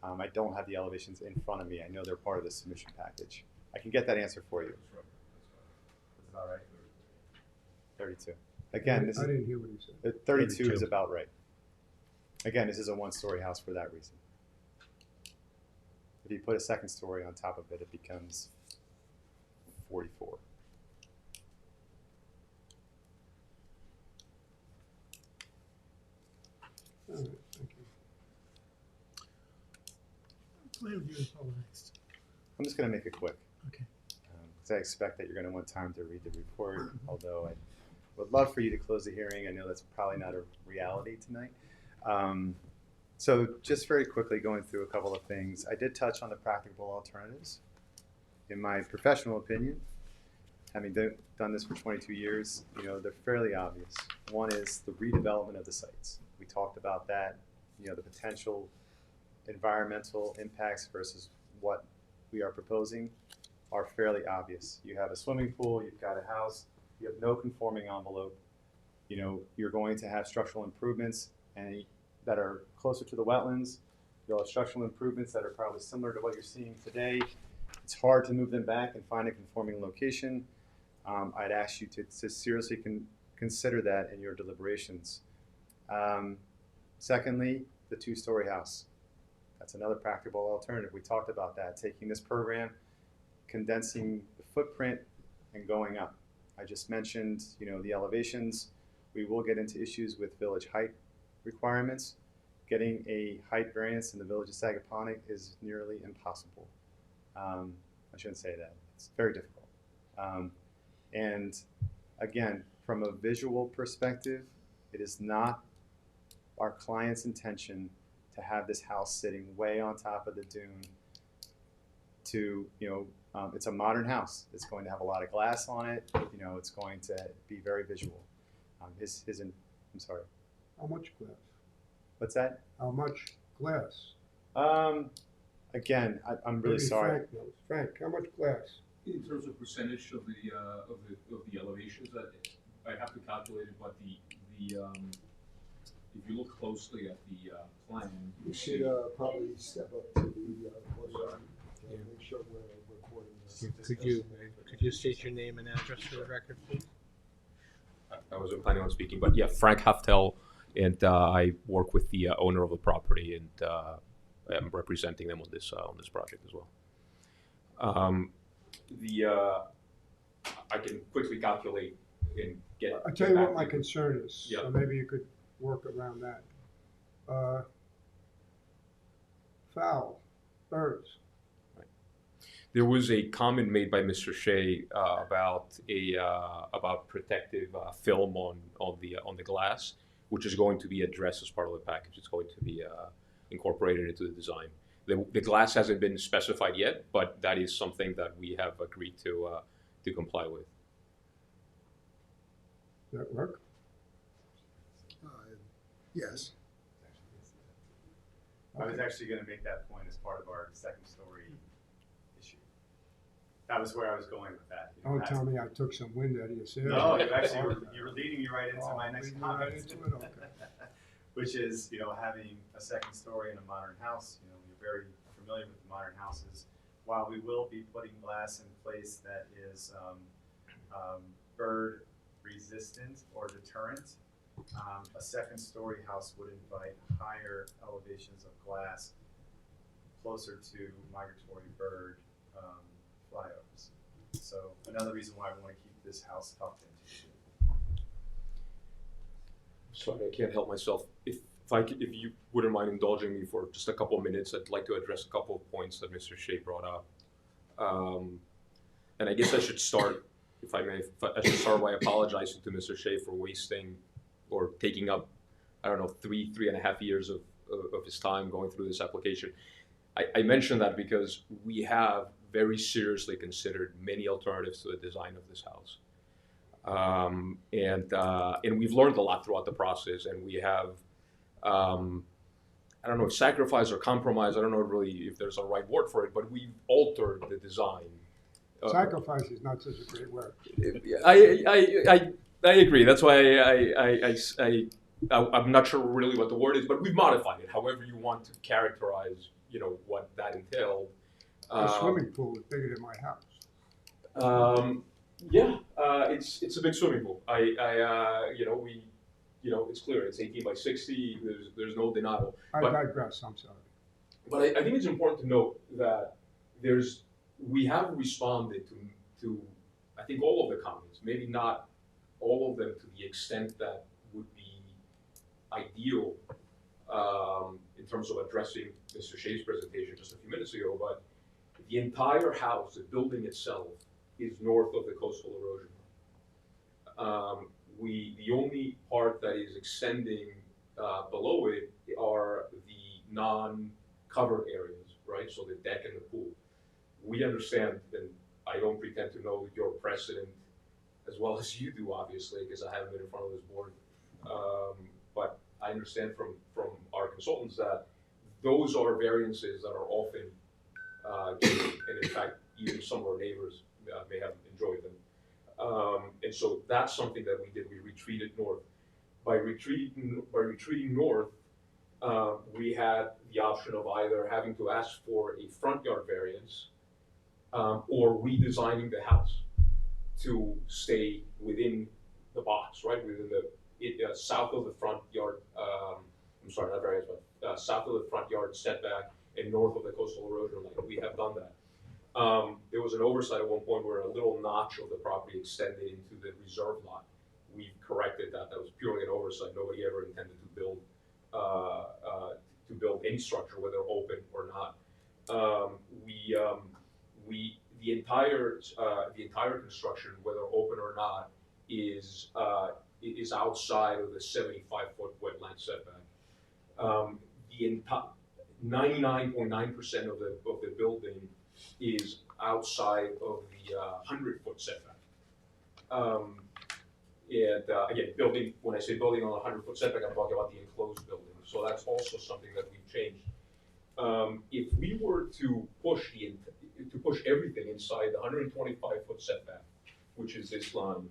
I don't have the elevations in front of me. I know they're part of the submission package. I can get that answer for you. That's about right. 32. Again, I didn't hear what he said. 32 is about right. Again, this is a 1-story house for that reason. If you put a 2nd story on top of it, it becomes 44. All right, thank you. Go ahead with your report next. I'm just going to make it quick. Okay. Because I expect that you're going to want time to read the report, although I would love for you to close the hearing. I know that's probably not a reality tonight. So just very quickly going through a couple of things. I did touch on the practicable alternatives. In my professional opinion, having done this for 22 years, they're fairly obvious. One is the redevelopment of the sites. We talked about that, the potential environmental impacts versus what we are proposing are fairly obvious. You have a swimming pool, you've got a house, you have no conforming envelope. You know, you're going to have structural improvements that are closer to the wetlands. You'll have structural improvements that are probably similar to what you're seeing today. It's hard to move them back and find a conforming location. I'd ask you to seriously consider that in your deliberations. Secondly, the two-story house. That's another practical alternative. We talked about that, taking this program, condensing the footprint, and going up. I just mentioned, you know, the elevations. We will get into issues with village height requirements. Getting a height variance in the village of Sagaponic is nearly impossible. I shouldn't say that. It's very difficult. And again, from a visual perspective, it is not our client's intention to have this house sitting way on top of the dune. It's a modern house. It's going to have a lot of glass on it. You know, it's going to be very visual. I'm sorry. How much glass? What's that? How much glass? Again, I'm really Maybe sorry. Frank knows. Frank, how much glass? In terms of percentage of the elevations, I have to calculate it, but if you look closely at the plan, You should probably step up to the podium and make sure we're recording this. Could you state your name and address for the record, please? I wasn't planning on speaking, but yeah, Frank Haftel, and I work with the owner of the property, and I'm representing them on this project as well. I can quickly calculate and get. I'll tell you what my concern is, Yeah. so maybe you could work around that. Fowl, birds. There was a comment made by Mr. Shea about protective film on the glass, which is going to be addressed as part of the package. It's going to be incorporated into the design. The glass hasn't been specified yet, but that is something that we have agreed to comply with. Does that work? Yes. I was actually going to make that point as part of our second story issue. That was where I was going with that. You know, Don't tell me I took some wind out of your sails. No, you were leading me right into my next leading me comment. right into it? Okay. Which is, you know, having a second story in a modern house. You know, you're very familiar with modern houses. While we will be putting glass in place that is bird resistant or deterrent, a second story house would invite higher elevations of glass closer to migratory bird flyovers. So another reason why we want to keep this house tucked into. Sorry, I can't help myself. If you wouldn't mind indulging me for just a couple of minutes, I'd like to address a couple of points that Mr. Shea brought up. And I guess I should start, if I may, I should start by apologizing to Mr. Shea for wasting or taking up, I don't know, three and a half years of his time going through this application. I mention that because we have very seriously considered many alternatives to the design of this house. And we've learned a lot throughout the process, and we have, I don't know if sacrifice or compromise, I don't know really if there's a right word for it, but we've altered the design. Sacrifice is not such a great word. I agree. That's why I'm not sure really what the word is, but we've modified it. However you want to characterize, you know, what that entailed. A swimming pool is bigger than my house. It's a big swimming pool. It's clear. It's 18 by 60. There's no denial. I digress. I'm sorry. But I think it's important to note that we have responded to I think all of the comments, maybe not all of them to the extent that would be ideal in terms of addressing Mr. Shea's presentation just a few minutes ago, but the entire house, the building itself, is north of the coastal erosion. The only part that is extending below it are the non-covered areas, right? So the deck and the pool. We understand, and I don't pretend to know your precedent as well as you do, obviously, because I haven't been in front of this board. But I understand from our consultants that those are variances that are often given, and in fact, even some of our neighbors may have enjoyed them. And so that's something that we did. We retreated north. By retreating north, we had the option of either having to ask for a front yard variance or redesigning the house to stay within the box, right, within the south of the front yard. I'm sorry, not variance, but south of the front yard setback and north of the coastal erosion line. We have done that. There was an oversight at one point where a little notch of the property extended into the reserve lot. We've corrected that. That was purely an oversight. Nobody ever intended to build any structure, whether open or not. The entire construction, whether open or not, is outside of the 75-foot wetland setback. The entire 99.9% of the building is outside of the 100-foot setback. Again, when I say building on a 100-foot setback, I'm talking about the enclosed building. So that's also something that we've changed. If we were to push everything inside the 125-foot setback, which is this line,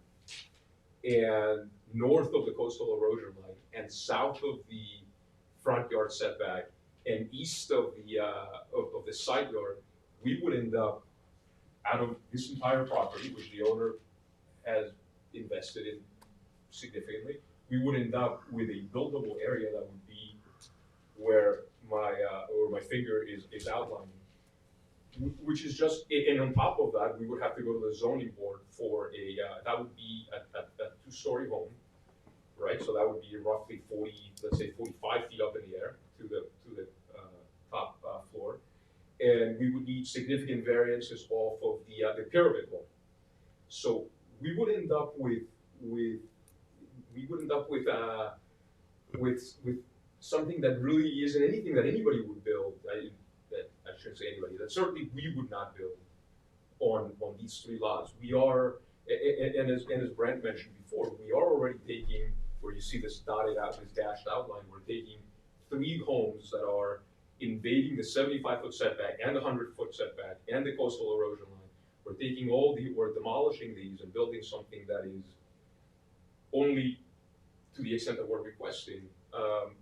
and north of the coastal erosion line, and south of the front yard setback, and east of the side yard, we would end up, out of this entire property, which the owner has invested in significantly, we would end up with a buildable area that would be where my finger is outlining, which is just, and on top of that, we would have to go to the zoning board for that would be a two-story home, right? So that would be roughly 45 feet up in the air to the top floor. And we would need significant variances off of the pyramid wall. So we would end up with something that really isn't anything that anybody would build. I shouldn't say anybody. That certainly we would not build on these three lots. We are, and as Brent mentioned before, we are already taking, where you see this dotted out, this dashed outline, we're taking 3 homes that are invading the 75-foot setback and the 100-foot setback and the coastal erosion line. We're demolishing these and building something that is only to the extent that we're requesting.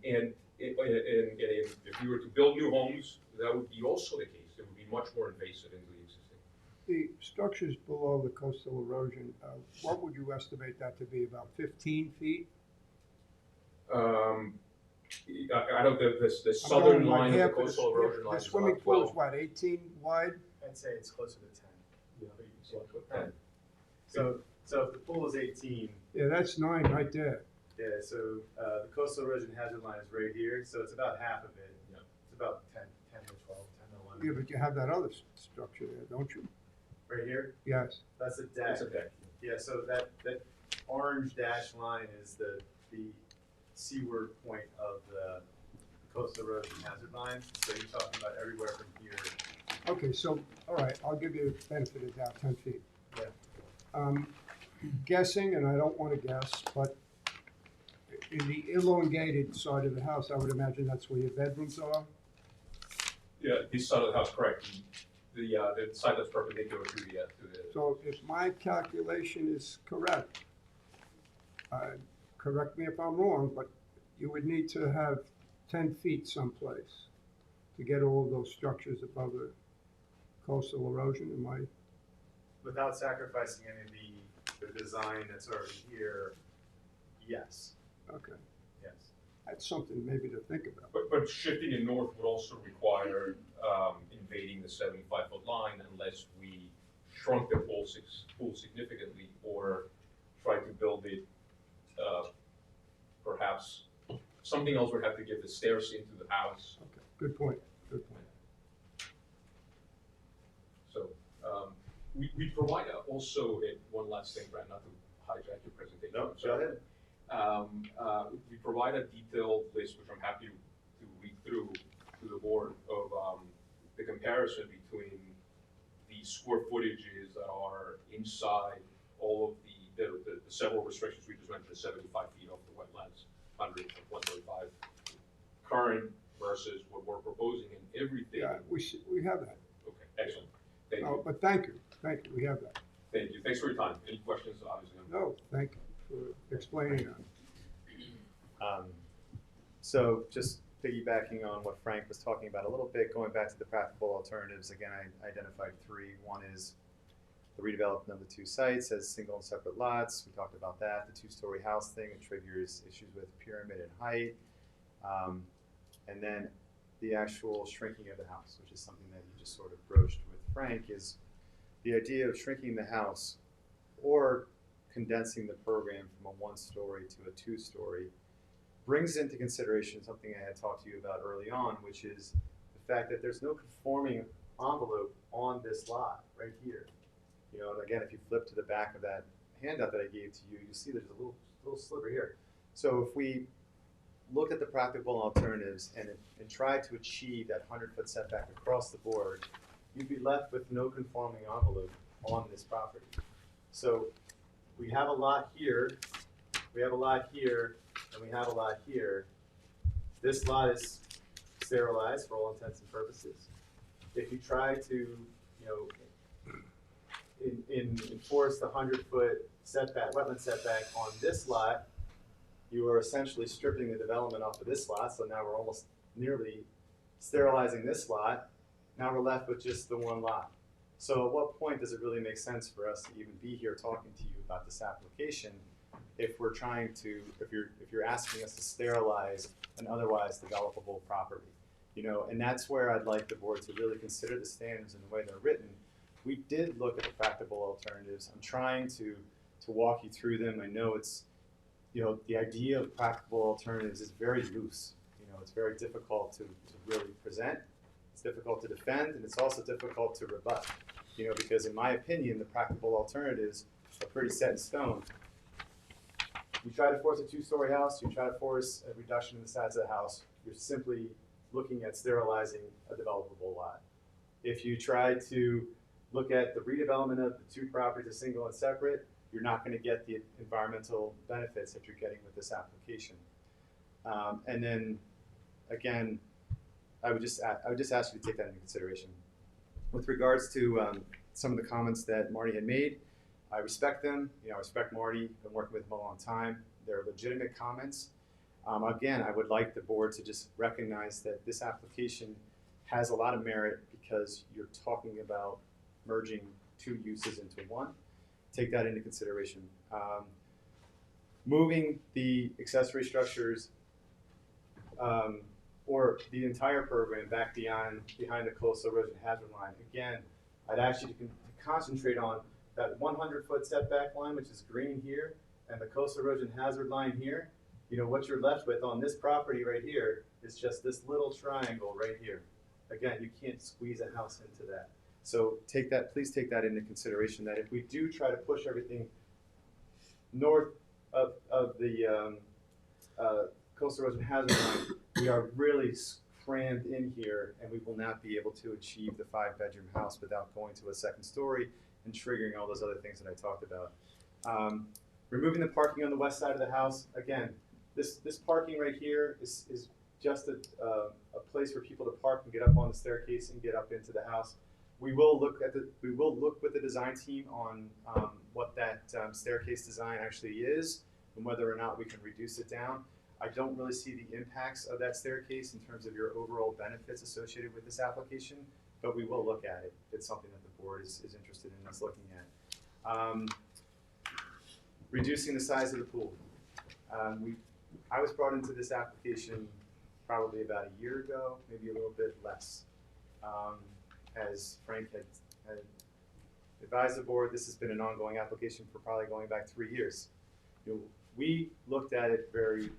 And if we were to build new homes, that would be also the case. It would be much more invasive into the existing. The structures below the coastal erosion, what would you estimate that to be, about 15 feet? I don't know, the southern line of the coastal erosion line The is swimming about pool 12. is what, 18 wide? I'd say it's closer to 10. Yeah, so I'll put 10. So if the pool is 18, Yeah, that's 9 right there. yeah, so the coastal erosion hazard line is right here, so it's about half of it. Yeah. It's about 10 to 12, 10 to 11. Yeah, but you have that other structure there, don't you? Right here, Yes. that's a deck. It's a deck. Yeah, so that orange dash line is the seaward point of the coastal erosion hazard line. So you're talking about everywhere from here. Okay, so, all right, I'll give you the benefit of doubt, 10 feet. Yeah. Guessing, and I don't want to guess, but in the elongated side of the house, I would imagine that's where your bedrooms are? Yeah, this side of the house, correct. The side that's perpendicular to the So if my calculation is correct, correct me if I'm wrong, but you would need to have 10 feet someplace to get all of those structures above the coastal erosion. Am I? Without sacrificing any of the design that's already here, yes. Okay, Yes. that's something maybe to think about. But shifting it north would also require invading the 75-foot line unless we shrunk the pool significantly or tried to build it perhaps something else would have to give the stairs into the house. Okay, good point, good point. So we provide also one last thing, Brad, not to hijack your presentation. No, I'm sorry. go ahead. We provide a detailed list, which I'm happy to read through to the board, of the comparison between the square footages that are inside all of the several restrictions we just mentioned, 75 feet off the wetlands, 100, 135, current versus what we're proposing, and everything. Yeah, we have that. Okay, excellent. Then Thank Oh, you. but thank you, we have that. Thank you. Thanks for your time. Any questions, obviously? No, thank you for explaining that. So just piggybacking on what Frank was talking about a little bit, going back to the practical alternatives, again, I identified three. One is the redevelopment of the two sites as single and separate lots. We talked about that. The two-story house thing, it triggers issues with pyramid and height. And then the actual shrinking of the house, which is something that you just sort of broached with Frank, is the idea of shrinking the house or condensing the program from a one-story to a two-story brings into consideration something I had talked to you about early on, which is the fact that there's no conforming envelope on this lot right here. You know, and again, if you flip to the back of that handout that I gave to you, you see there's a little sliver here. So if we look at the practical alternatives and try to achieve that 100-foot setback across the board, you'd be left with no conforming envelope on this property. So we have a lot here, we have a lot here, and we have a lot here. This lot is sterilized for all intents and purposes. If you try to, you know, enforce the 100-foot setback, wetland setback on this lot, you are essentially stripping the development off of this lot. So now we're almost nearly sterilizing this lot. Now we're left with just the one lot. So at what point does it really make sense for us to even be here talking to you about this application if we're trying to, if you're asking us to sterilize an otherwise developable property? You know, and that's where I'd like the board to really consider the standards and the way they're written. We did look at the practical alternatives. I'm trying to walk you through them. I know it's, you know, the idea of practical alternatives is very loose. You know, it's very difficult to really present. It's difficult to defend, and it's also difficult to rebut. You know, because in my opinion, the practical alternatives are pretty set in stone. You try to force a two-story house, you try to force a reduction in the size of the house, you're simply looking at sterilizing a developable lot. If you try to look at the redevelopment of the two properties as single and separate, you're not going to get the environmental benefits that you're getting with this application. And then, again, I would just ask you to take that into consideration. With regards to some of the comments that Marty had made, I respect them. You know, I respect Marty. I've been working with him a long time. They're legitimate comments. Again, I would like the board to just recognize that this application has a lot of merit because you're talking about merging two uses into one. Take that into consideration. Moving the accessory structures or the entire program back behind the coastal erosion hazard line. Again, I'd ask you to concentrate on that 100-foot setback line, which is green here, and the coastal erosion hazard line here. You know, what you're left with on this property right here is just this little triangle right here. Again, you can't squeeze a house into that. So please take that into consideration, that if we do try to push everything north of the coastal erosion hazard line, we are really crammed in here, and we will not be able to achieve the 5-bedroom house without going to a second story and triggering all those other things that I talked about. Removing the parking on the west side of the house, again, this parking right here is just a place for people to park and get up on the staircase and get up into the house. We will look with the design team on what that staircase design actually is and whether or not we can reduce it down. I don't really see the impacts of that staircase in terms of your overall benefits associated with this application, but we will look at it. It's something that the board is interested in us looking at. Reducing the size of the pool. I was brought into this application probably about a year ago, maybe a little bit less. As Frank had advised the board, this has been an ongoing application for probably going back 3 years. You know, we looked at it very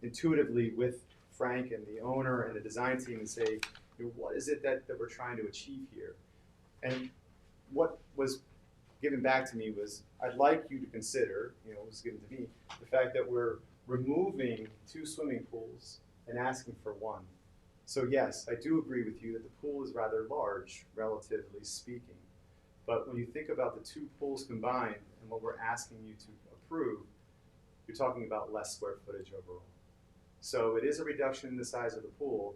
intuitively with Frank and the owner and the design team and say, you know, what is it that we're trying to achieve here? And what was given back to me was, I'd like you to consider, you know, it was given to me, the fact that we're removing 2 swimming pools and asking for 1. So yes, I do agree with you that the pool is rather large, relatively speaking. But when you think about the 2 pools combined and what we're asking you to approve, you're talking about less square footage overall. So it is a reduction in the size of the pool,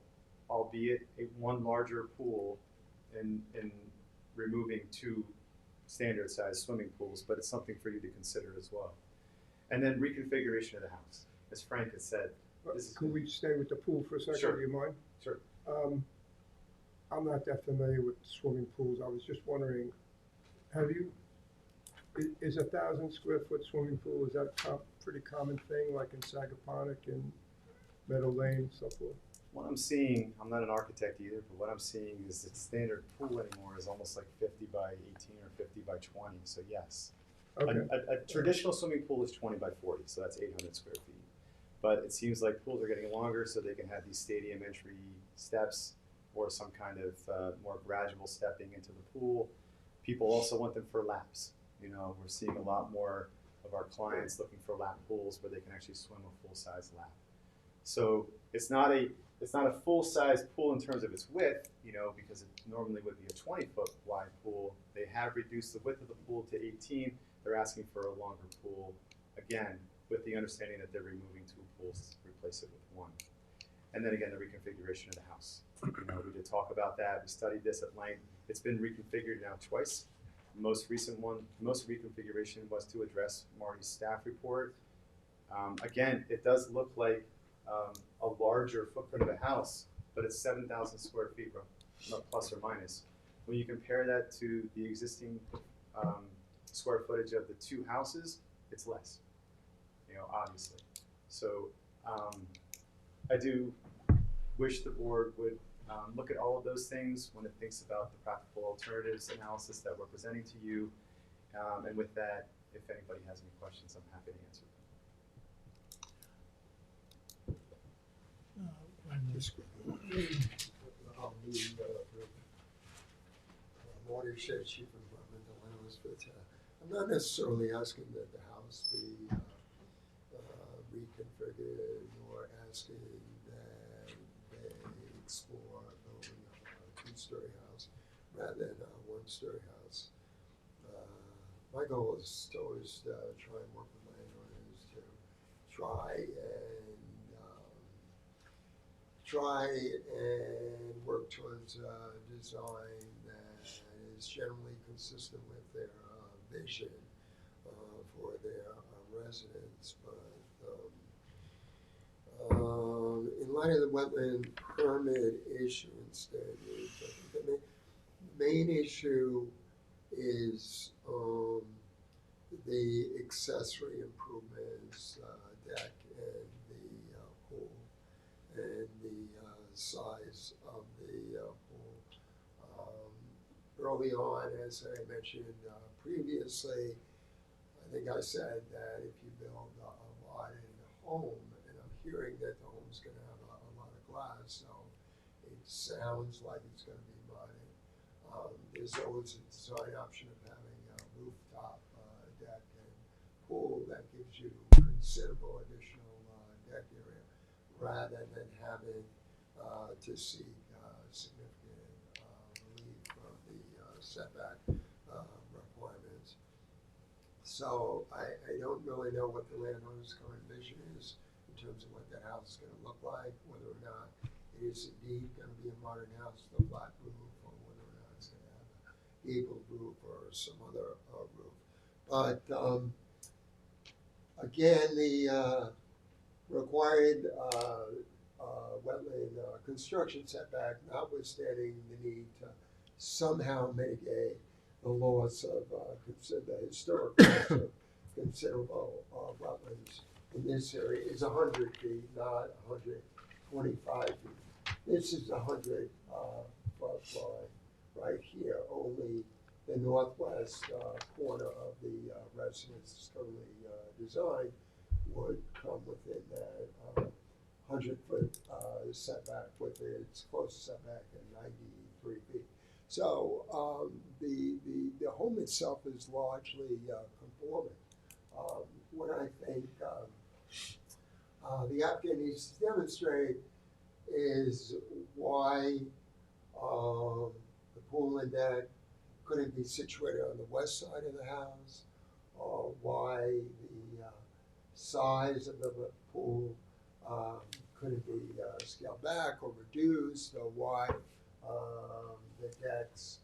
albeit one larger pool in removing two standard sized swimming pools, but it's something for you to consider as well. And then reconfiguration of the house, as Frank has said. This is Could we stay with the pool for a second, Sure. do you mind? Sure. I'm not that familiar with swimming pools. I was just wondering, is 1,000 square foot swimming pool, is that a pretty common thing, like in Sagaponic and Meadow Lane, so forth? What I'm seeing, I'm not an architect either, but what I'm seeing is that standard pool anymore is almost like 50 by 18 or 50 by 20, so yes. Okay, A traditional swimming pool is 20 by 40, so that's 800 square feet. But it seems like pools are getting longer, so they can have these stadium entry steps or some kind of more gradual stepping into the pool. People also want them for laps. You know, we're seeing a lot more of our clients looking for lap pools where they can actually swim a full-size lap. So it's not a full-size pool in terms of its width, you know, because it normally would be a 20-foot wide pool. They have reduced the width of the pool to 18. They're asking for a longer pool, again, with the understanding that they're removing two pools to replace it with one. And then again, the reconfiguration of the house. You know, we did talk about that. We studied this at length. It's been reconfigured now twice. Most reconfiguration was to address Marty's staff report. Again, it does look like a larger footprint of a house, but it's 7,000 square feet, plus or minus. When you compare that to the existing square footage of the two houses, it's less, you know, obviously. So I do wish the board would look at all of those things when it thinks about the practical alternatives analysis that we're presenting to you. And with that, if anybody has any questions, I'm happy to answer them. Morning, Sheriff Chief Environmental Analyst for the town. I'm not necessarily asking that the house be reconfigured, nor asking that they explore building a two-story house rather than a one-story house. My goal is to always try and work with landowners to try and work towards a design that is generally consistent with their vision for their residents. But in light of the wetland permit issuance standards, I think the main issue is the accessory improvements, deck and the pool, and the size of the pool. Early on, as I mentioned previously, I think I said that if you build a lot in a home, and I'm hearing that the home's going to have a lot of glass, so it sounds like it's going to be modded. There's always a design option of having a rooftop deck and pool that gives you considerable additional deck area, rather than having to seek significant relief from the setback requirements. So I don't really know what the landowner's current vision is in terms of what that house is going to look like, whether or not it is indeed going to be a modern house with a flat roof, or whether or not it's going to have a gable roof or some other roof. But again, the required wetland construction setback, notwithstanding the need to somehow mitigate the loss of the historic loss of considerable wetlands in this area, is 100 feet, not 125 feet. This is 100 foot line right here. Only the northwest corner of the residence is currently designed would come within that 100-foot setback, with its closest setback at 93 feet. So the home itself is largely conforming. What I think the applicant needs to demonstrate is why the pool and deck couldn't be situated on the west side of the house, or why the size of the pool couldn't be scaled back or reduced, or why the decks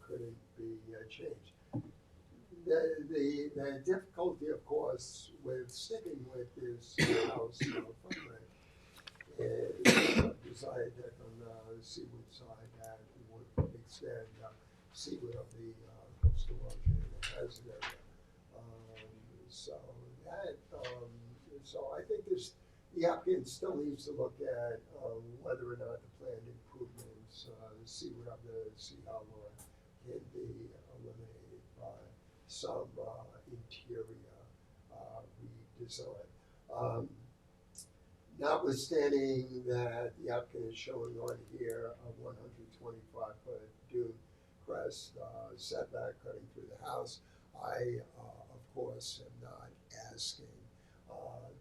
couldn't be changed. The difficulty, of course, with sticking with this house footprint is design deck on the seaward side that would extend seaward of the coastal ocean as an area. So I think the applicant still needs to look at whether or not the planned improvements seaward of the Sea Harbor can be eliminated by some interior redesign. Notwithstanding that the applicant is showing on here a 125-foot dune crest setback cutting through the house, I, of course, am not asking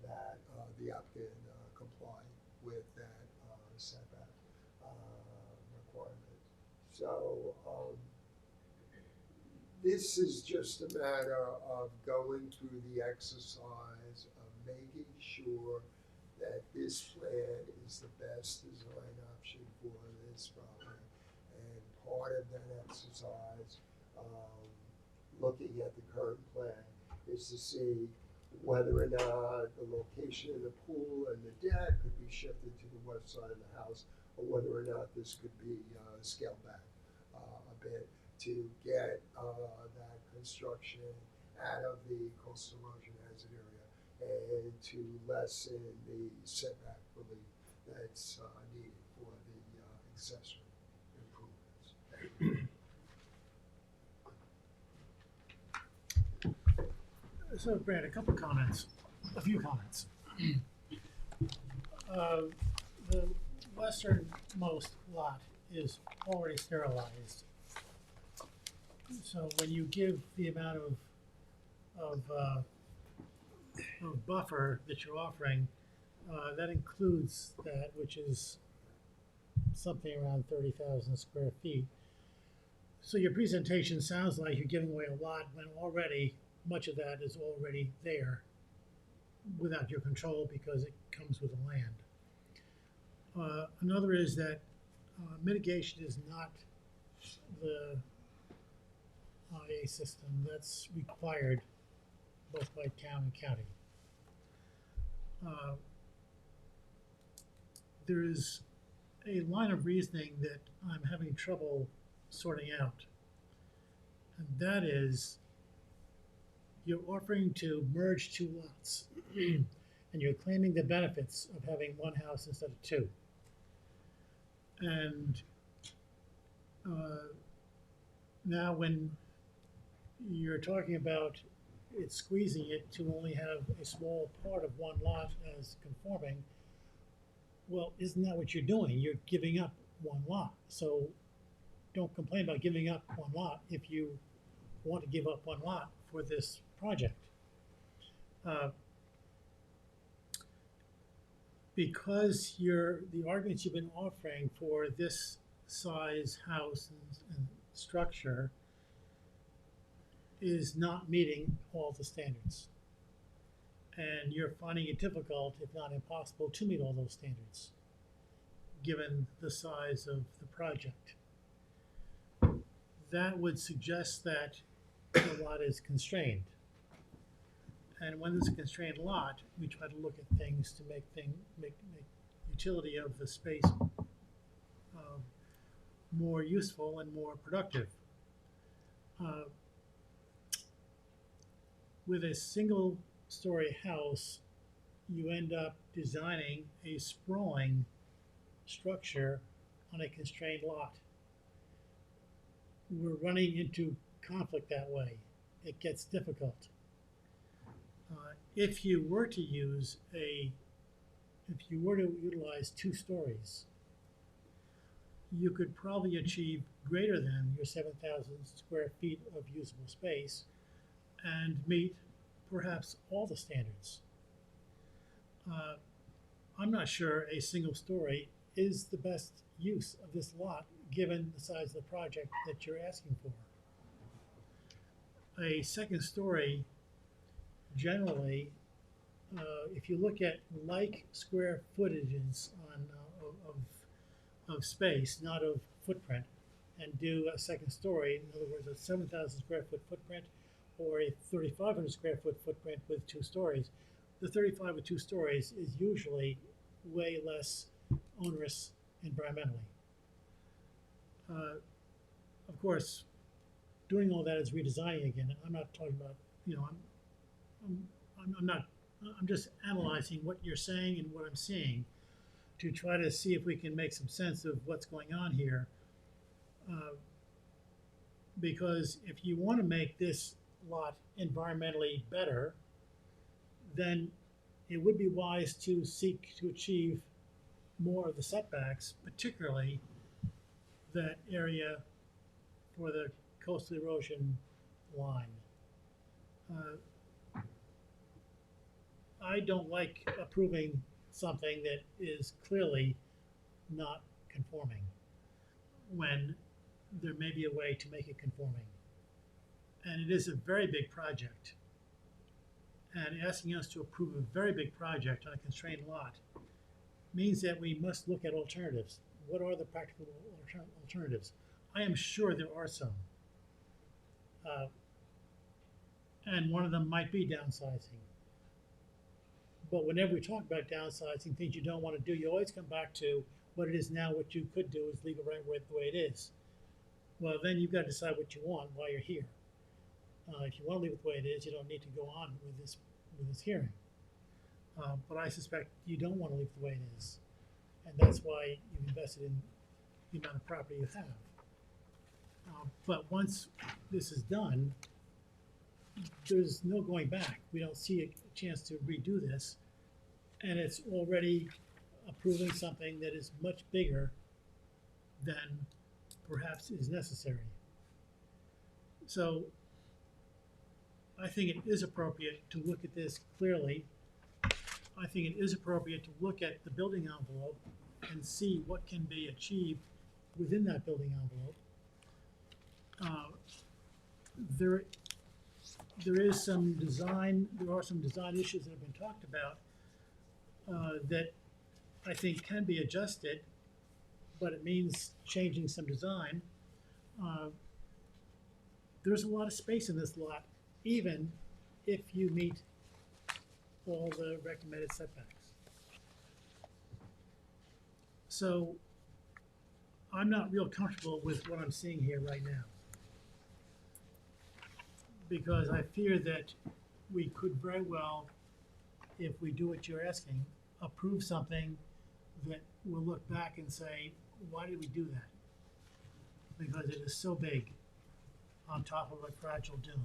that the applicant comply with that setback requirement. So this is just a matter of going through the exercise of making sure that this plan is the best design option for this property. And part of that exercise, looking at the current plan, is to see whether or not the location of the pool and the deck could be shifted to the west side of the house, or whether or not this could be scaled back a bit to get that construction out of the coastal erosion hazard area and to lessen the setback relief that's needed for the accessory improvements. So, Brad, a few comments. The westernmost lot is already sterilized. So when you give the amount of buffer that you're offering, that includes that, which is something around 30,000 square feet. So your presentation sounds like you're giving away a lot when already much of that is already there without your control because it comes with the land. Another is that mitigation is not the IA system that's required both by town and county. There is a line of reasoning that I'm having trouble sorting out, and that is you're offering to merge two lots and you're claiming the benefits of having one house instead of two. And now when you're talking about it squeezing it to only have a small part of one lot as conforming, well, isn't that what you're doing? You're giving up one lot. So don't complain about giving up one lot if you want to give up one lot for this project. Because the arguments you've been offering for this size house and structure is not meeting all the standards. And you're finding it difficult, if not impossible, to meet all those standards, given the size of the project. That would suggest that the lot is constrained. And when there's a constrained lot, we try to look at things to make utility of the space more useful and more productive. With a single-story house, you end up designing a sprawling structure on a constrained lot. We're running into conflict that way. It gets difficult. If you were to utilize 2 stories, you could probably achieve greater than your 7,000 square feet of usable space and meet perhaps all the standards. I'm not sure a single story is the best use of this lot given the size of the project that you're asking for. A second story, generally, if you look at like square footages of space, not of footprint, and do a second story, in other words, a 7,000 square foot footprint or a 3,500 square foot footprint with 2 stories, the 35 with 2 stories is usually way less onerous environmentally. Of course, doing all that is redesigning again. I'm not talking about, I'm just analyzing what you're saying and what I'm seeing to try to see if we can make some sense of what's going on here. Because if you want to make this lot environmentally better, then it would be wise to seek to achieve more of the setbacks, particularly that area for the coastal erosion line. I don't like approving something that is clearly not conforming when there may be a way to make it conforming. And it is a very big project. And asking us to approve a very big project on a constrained lot means that we must look at alternatives. What are the practical alternatives? I am sure there are some. And one of them might be downsizing. But whenever we talk about downsizing, things you don't want to do, you always come back to what it is now. What you could do is leave it right where the way it is. Well, then you've got to decide what you want while you're here. If you want to leave it the way it is, you don't need to go on with this hearing. But I suspect you don't want to leave it the way it is, and that's why you've invested in the amount of property you have. But once this is done, there's no going back. We don't see a chance to redo this, and it's already approving something that is much bigger than perhaps is necessary. So I think it is appropriate to look at this clearly. I think it is appropriate to look at the building envelope and see what can be achieved within that building envelope. There are some design issues that have been talked about that I think can be adjusted, but it means changing some design. There's a lot of space in this lot, even if you meet all the recommended setbacks. So I'm not real comfortable with what I'm seeing here right now, because I fear that we could very well, if we do what you're asking, approve something that we'll look back and say, why did we do that? Because it is so big on top of a fragile dune.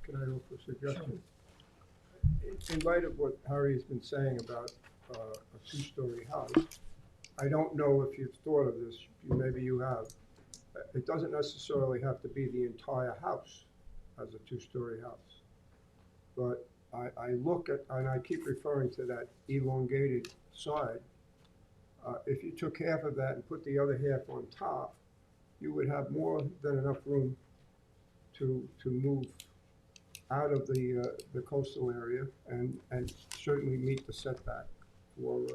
Can I offer a suggestion? In light of what Harry has been saying about a two-story house, I don't know if you've thought of this, maybe you have. It doesn't necessarily have to be the entire house as a two-story house. But I look at, and I keep referring to that elongated side. If you took half of that and put the other half on top, you would have more than enough room to move out of the coastal area and certainly meet the setback for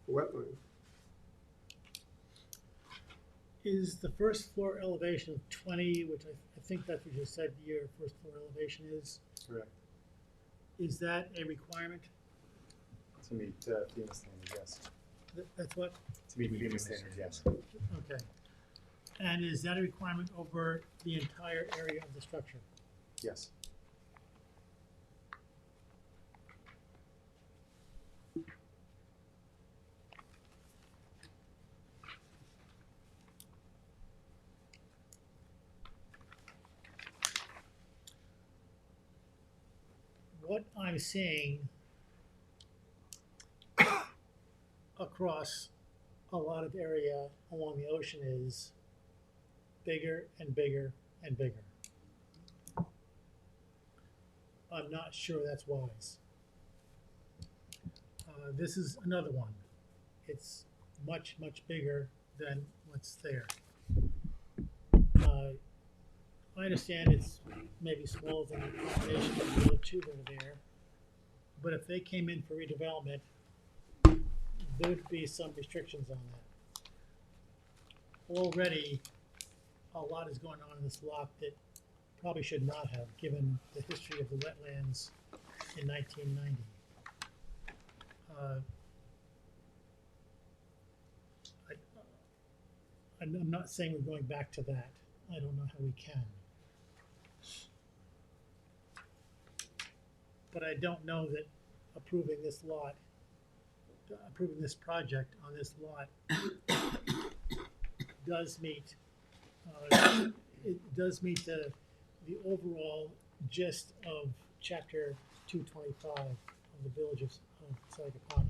wetland. Is the first floor elevation of 20, which I think that's what you said your first floor elevation is? Correct. Is that a requirement? To meet FEMA standards, yes. That's what? To meet FEMA standards, yes. Okay. And is that a requirement over the entire area of the structure? Yes. What I'm seeing across a lot of area along the ocean is bigger and bigger and bigger. I'm not sure that's wise. This is another one. It's much, much bigger than what's there. I understand it's maybe smaller than the combination of the other two that are there, but if they came in for redevelopment, there would be some restrictions on that. Already, a lot is going on in this lot that probably should not have, given the history of the wetlands in 1990. I'm not saying we're going back to that. I don't know how we can. But I don't know that approving this project on this lot does meet, it does meet the overall gist of chapter 225 of the Village of Sagaponic.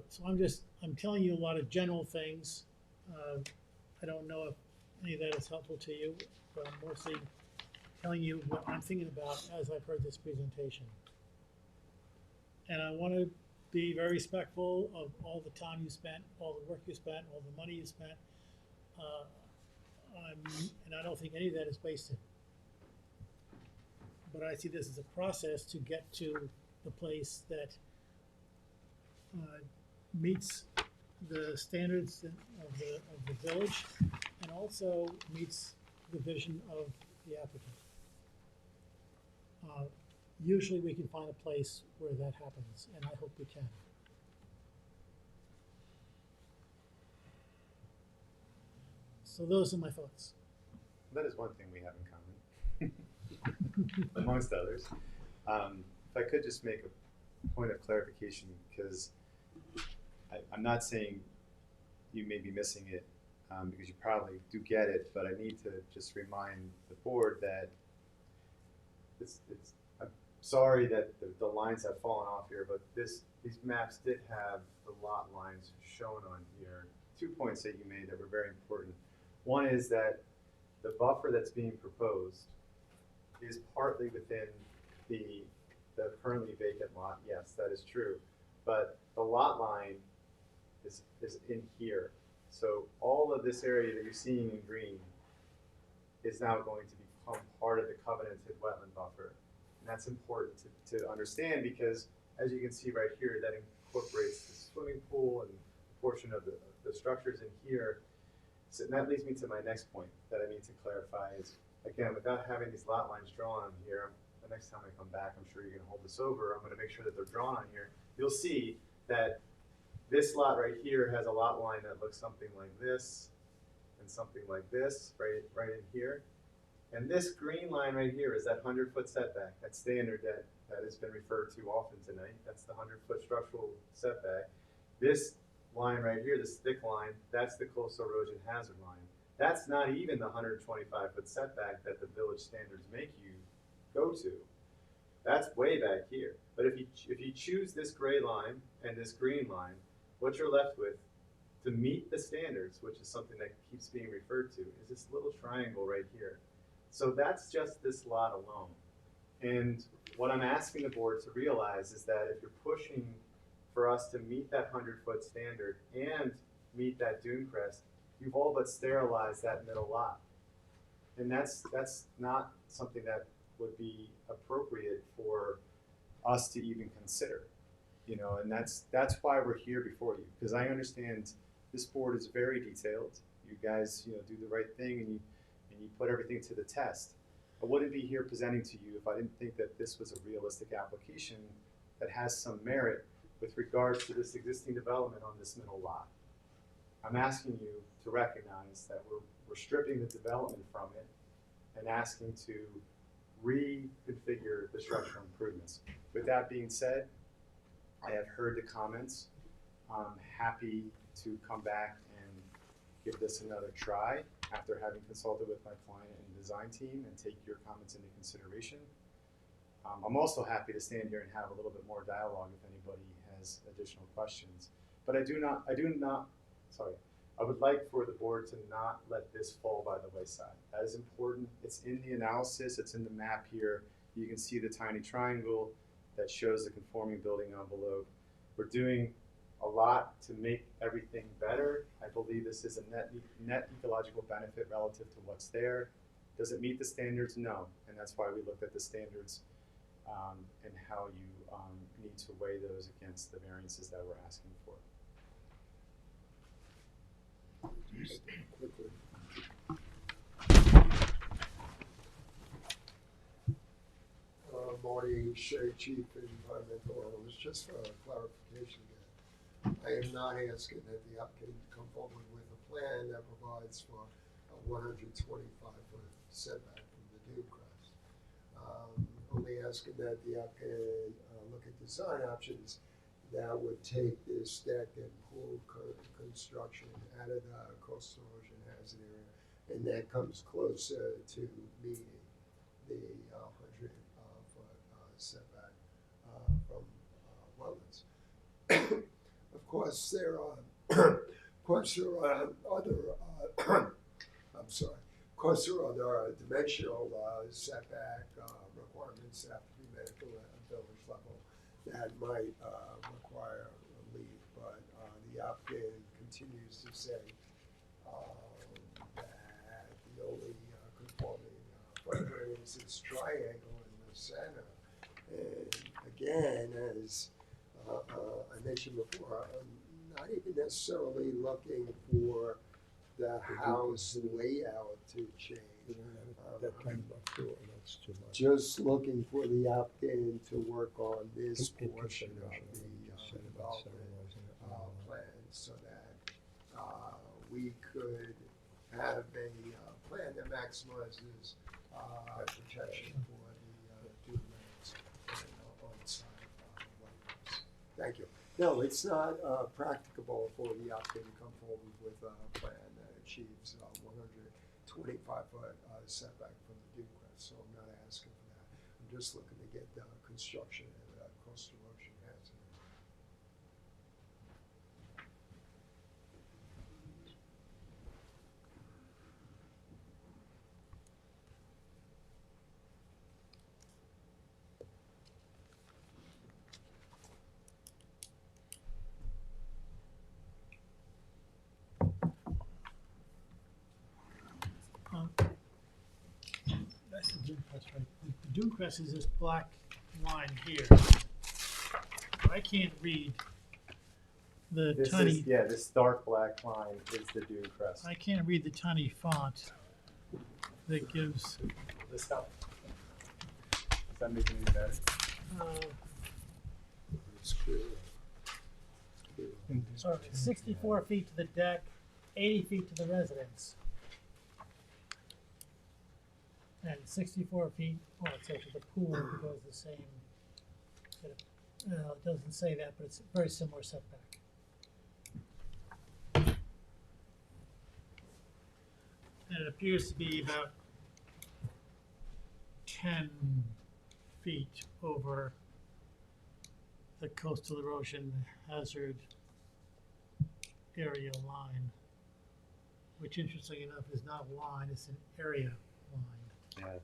So I'm telling you a lot of general things. I don't know if any of that is helpful to you, but I'm mostly telling you what I'm thinking about as I've heard this presentation. And I want to be very respectful of all the time you spent, all the work you spent, all the money you spent. And I don't think any of that is wasted. But I see this as a process to get to the place that meets the standards of the village and also meets the vision of the applicant. Usually we can find a place where that happens, and I hope we can. So those are my thoughts. That is one thing we have in common, amongst others. If I could just make a point of clarification, because I'm not saying you may be missing it, because you probably do get it, but I need to just remind the board that I'm sorry that the lines have fallen off here, but these maps did have the lot lines shown on here. 2 points that you made that were very important. One is that the buffer that's being proposed is partly within the currently vacant lot. Yes, that is true. But the lot line is in here. So all of this area that you're seeing in green is now going to become part of the covenanted wetland buffer. And that's important to understand, because as you can see right here, that incorporates the swimming pool and a portion of the structures in here. So that leads me to my next point that I need to clarify is, again, without having these lot lines drawn on here, the next time I come back, I'm sure you're going to hold this over. I'm going to make sure that they're drawn on here. You'll see that this lot right here has a lot line that looks something like this and something like this, right in here. And this green line right here is that 100-foot setback, that standard that has been referred to often tonight. That's the 100-foot structural setback. This line right here, this thick line, that's the coastal erosion hazard line. That's not even the 125-foot setback that the village standards make you go to. That's way back here. But if you choose this gray line and this green line, what you're left with to meet the standards, which is something that keeps being referred to, is this little triangle right here. So that's just this lot alone. And what I'm asking the board to realize is that if you're pushing for us to meet that 100-foot standard and meet that dune crest, you've all but sterilized that middle lot. And that's not something that would be appropriate for us to even consider. And that's why we're here before you, because I understand this board is very detailed. You guys, do the right thing and you put everything to the test. I wouldn't be here presenting to you if I didn't think that this was a realistic application that has some merit with regards to this existing development on this middle lot. I'm asking you to recognize that we're stripping the development from it and asking to reconfigure the structural improvements. With that being said, I have heard the comments. I'm happy to come back and give this another try after having consulted with my client and design team and take your comments into consideration. I'm also happy to stand here and have a little bit more dialogue if anybody has additional questions. But I would like for the board to not let this fall by the wayside. That is important. It's in the analysis, it's in the map here. You can see the tiny triangle that shows the conforming building envelope. We're doing a lot to make everything better. I believe this is a net ecological benefit relative to what's there. Does it meet the standards? No, and that's why we looked at the standards and how you need to weigh those against the variances that we're asking for. Just quickly. Marty Shea, Chief Environmental Analyst, just for clarification again. I am not asking that the applicant come forward with a plan that provides for a 125-foot setback from the dune crest. Only asking that the applicant look at design options that would take this deck and pool construction out of the coastal erosion hazard area, and that comes closer to meeting the 100-foot setback from wetlands. Of course, there are other. I'm sorry. Of course, there are other dimensional setback requirements that have to be met at the village level that might require relief, but the applicant continues to say that the only conforming footprint is this triangle in the center. And again, as I mentioned before, I'm not even necessarily looking for the house layout to change. That kind of floor, that's too much. Just looking for the applicant to work on this In portion of consideration, the you said about development sterilizing it. plan, so that we could have a plan that maximizes protection for the dunelands and on-site wetlands. Thank you. No, it's not practicable for the applicant to come forward with a plan that achieves 125-foot setback from the dune crest, so I'm not asking for that. I'm just looking to get construction of that coastal erosion hazard. That's the dune crest, right? The dune crest is this black line here. I can't read the This tiny. is, yeah, this dark black line is the dune crest. I can't read the tiny font that gives. This help? Does that make any better? It's clear. So 64 feet to the deck, 80 feet to the residence. And 64 feet, well, it says to the pool because the same, it doesn't say that, but it's a very similar setback. And it appears to be about 10 feet over the coastal erosion hazard area line, which interestingly enough is not a line, it's an area line. Yeah.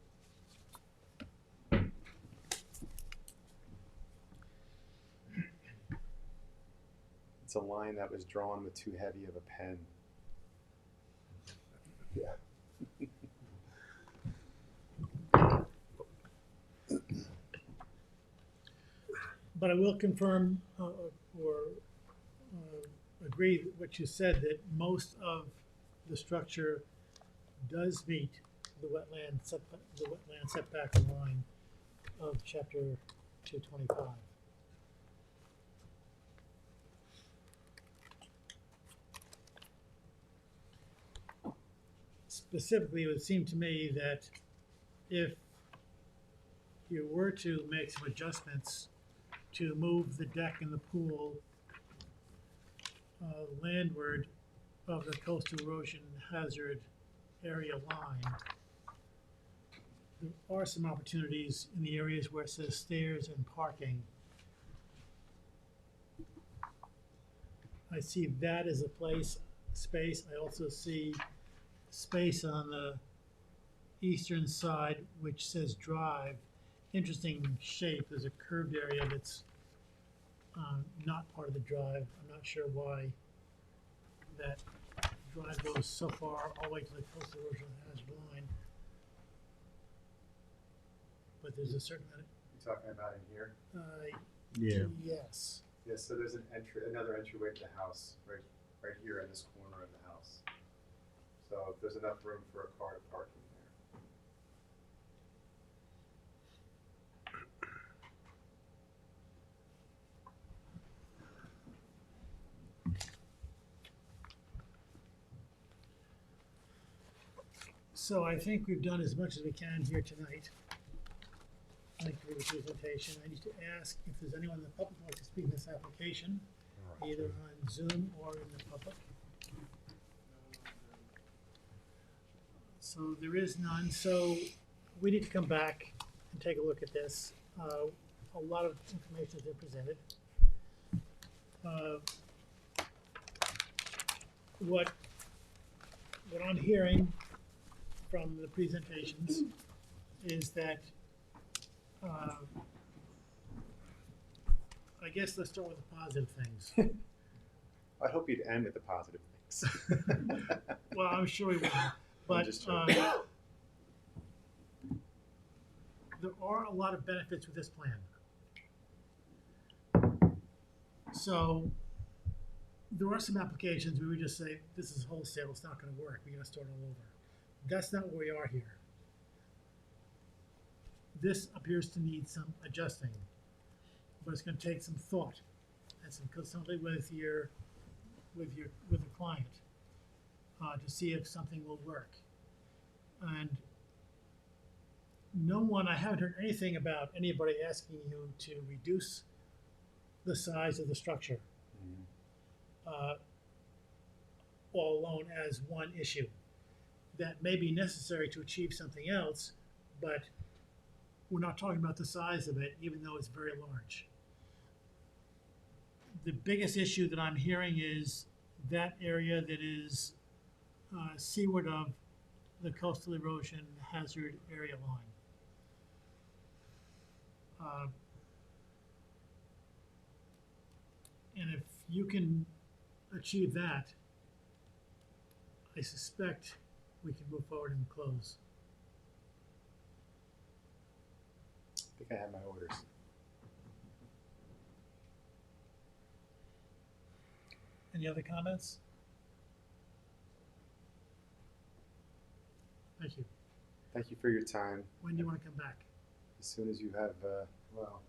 It's a line that was drawn with too heavy of a pen. Yeah. But I will confirm agree with what you said, that most of the structure does meet the wetland setback line of chapter 225. Specifically, it would seem to me that if you were to make some adjustments to move the deck and the pool landward of the coastal erosion hazard area line, there are some opportunities in the areas where it says stairs and parking. I see that as a space. I also see space on the eastern side which says drive. Interesting shape. There's a curved area that's not part of the drive. I'm not sure why that drive goes so far all the way to the coastal erosion hazard line. But there's a certain talking about in here? Yeah. Yes. Yes, so there's another entryway to the house, right here in this corner of the house. So there's enough room for a car to park in there. So I think we've done as much as we can here tonight. Thank you for the presentation. I need to ask if there's anyone in the public who wants to speak in this application, either on Zoom or in the public. So there is none, so we need to come back and take a look at this. A lot of information has been presented. What I'm hearing from the presentations is that, I guess let's start with the positive things. I hope you'd end with the positive things. Well, I'm sure we will, but just joking. there are a lot of benefits with this plan. So there are some applications where we just say, this is wholesale, it's not gonna work, we gotta start all over. That's not where we are here. This appears to need some adjusting, but it's gonna take some thought and some consulting with the client to see if something will work. And I haven't heard anything about anybody asking you to reduce the size of the structure, all alone as one issue. That may be necessary to achieve something else, but we're not talking about the size of it, even though it's very large. The biggest issue that I'm hearing is that area that is seaward of the coastal erosion hazard area line. And if you can achieve that, I suspect we can move forward and close. I think I have my orders. Any other comments? Thank you. Thank you for your time. When do you want to come back? As soon as you have, well,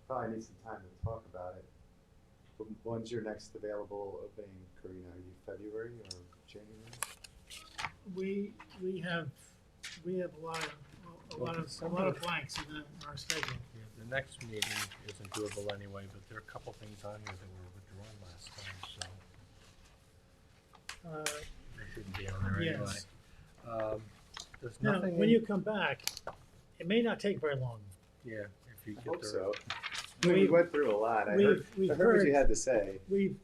probably need some time to talk about it. When's your next available opening, Karina? Are you February or January? We have a lot of blanks in our schedule. Yeah, the next meeting isn't doable anyway, but there are a couple things on here that were withdrawn last time, so they shouldn't be on there anyway. Yes. There's Now, nothing when in- you come back, it may not take very long. Yeah, if you I get hope the. so. We went through a lot. I heard what you had to say. We've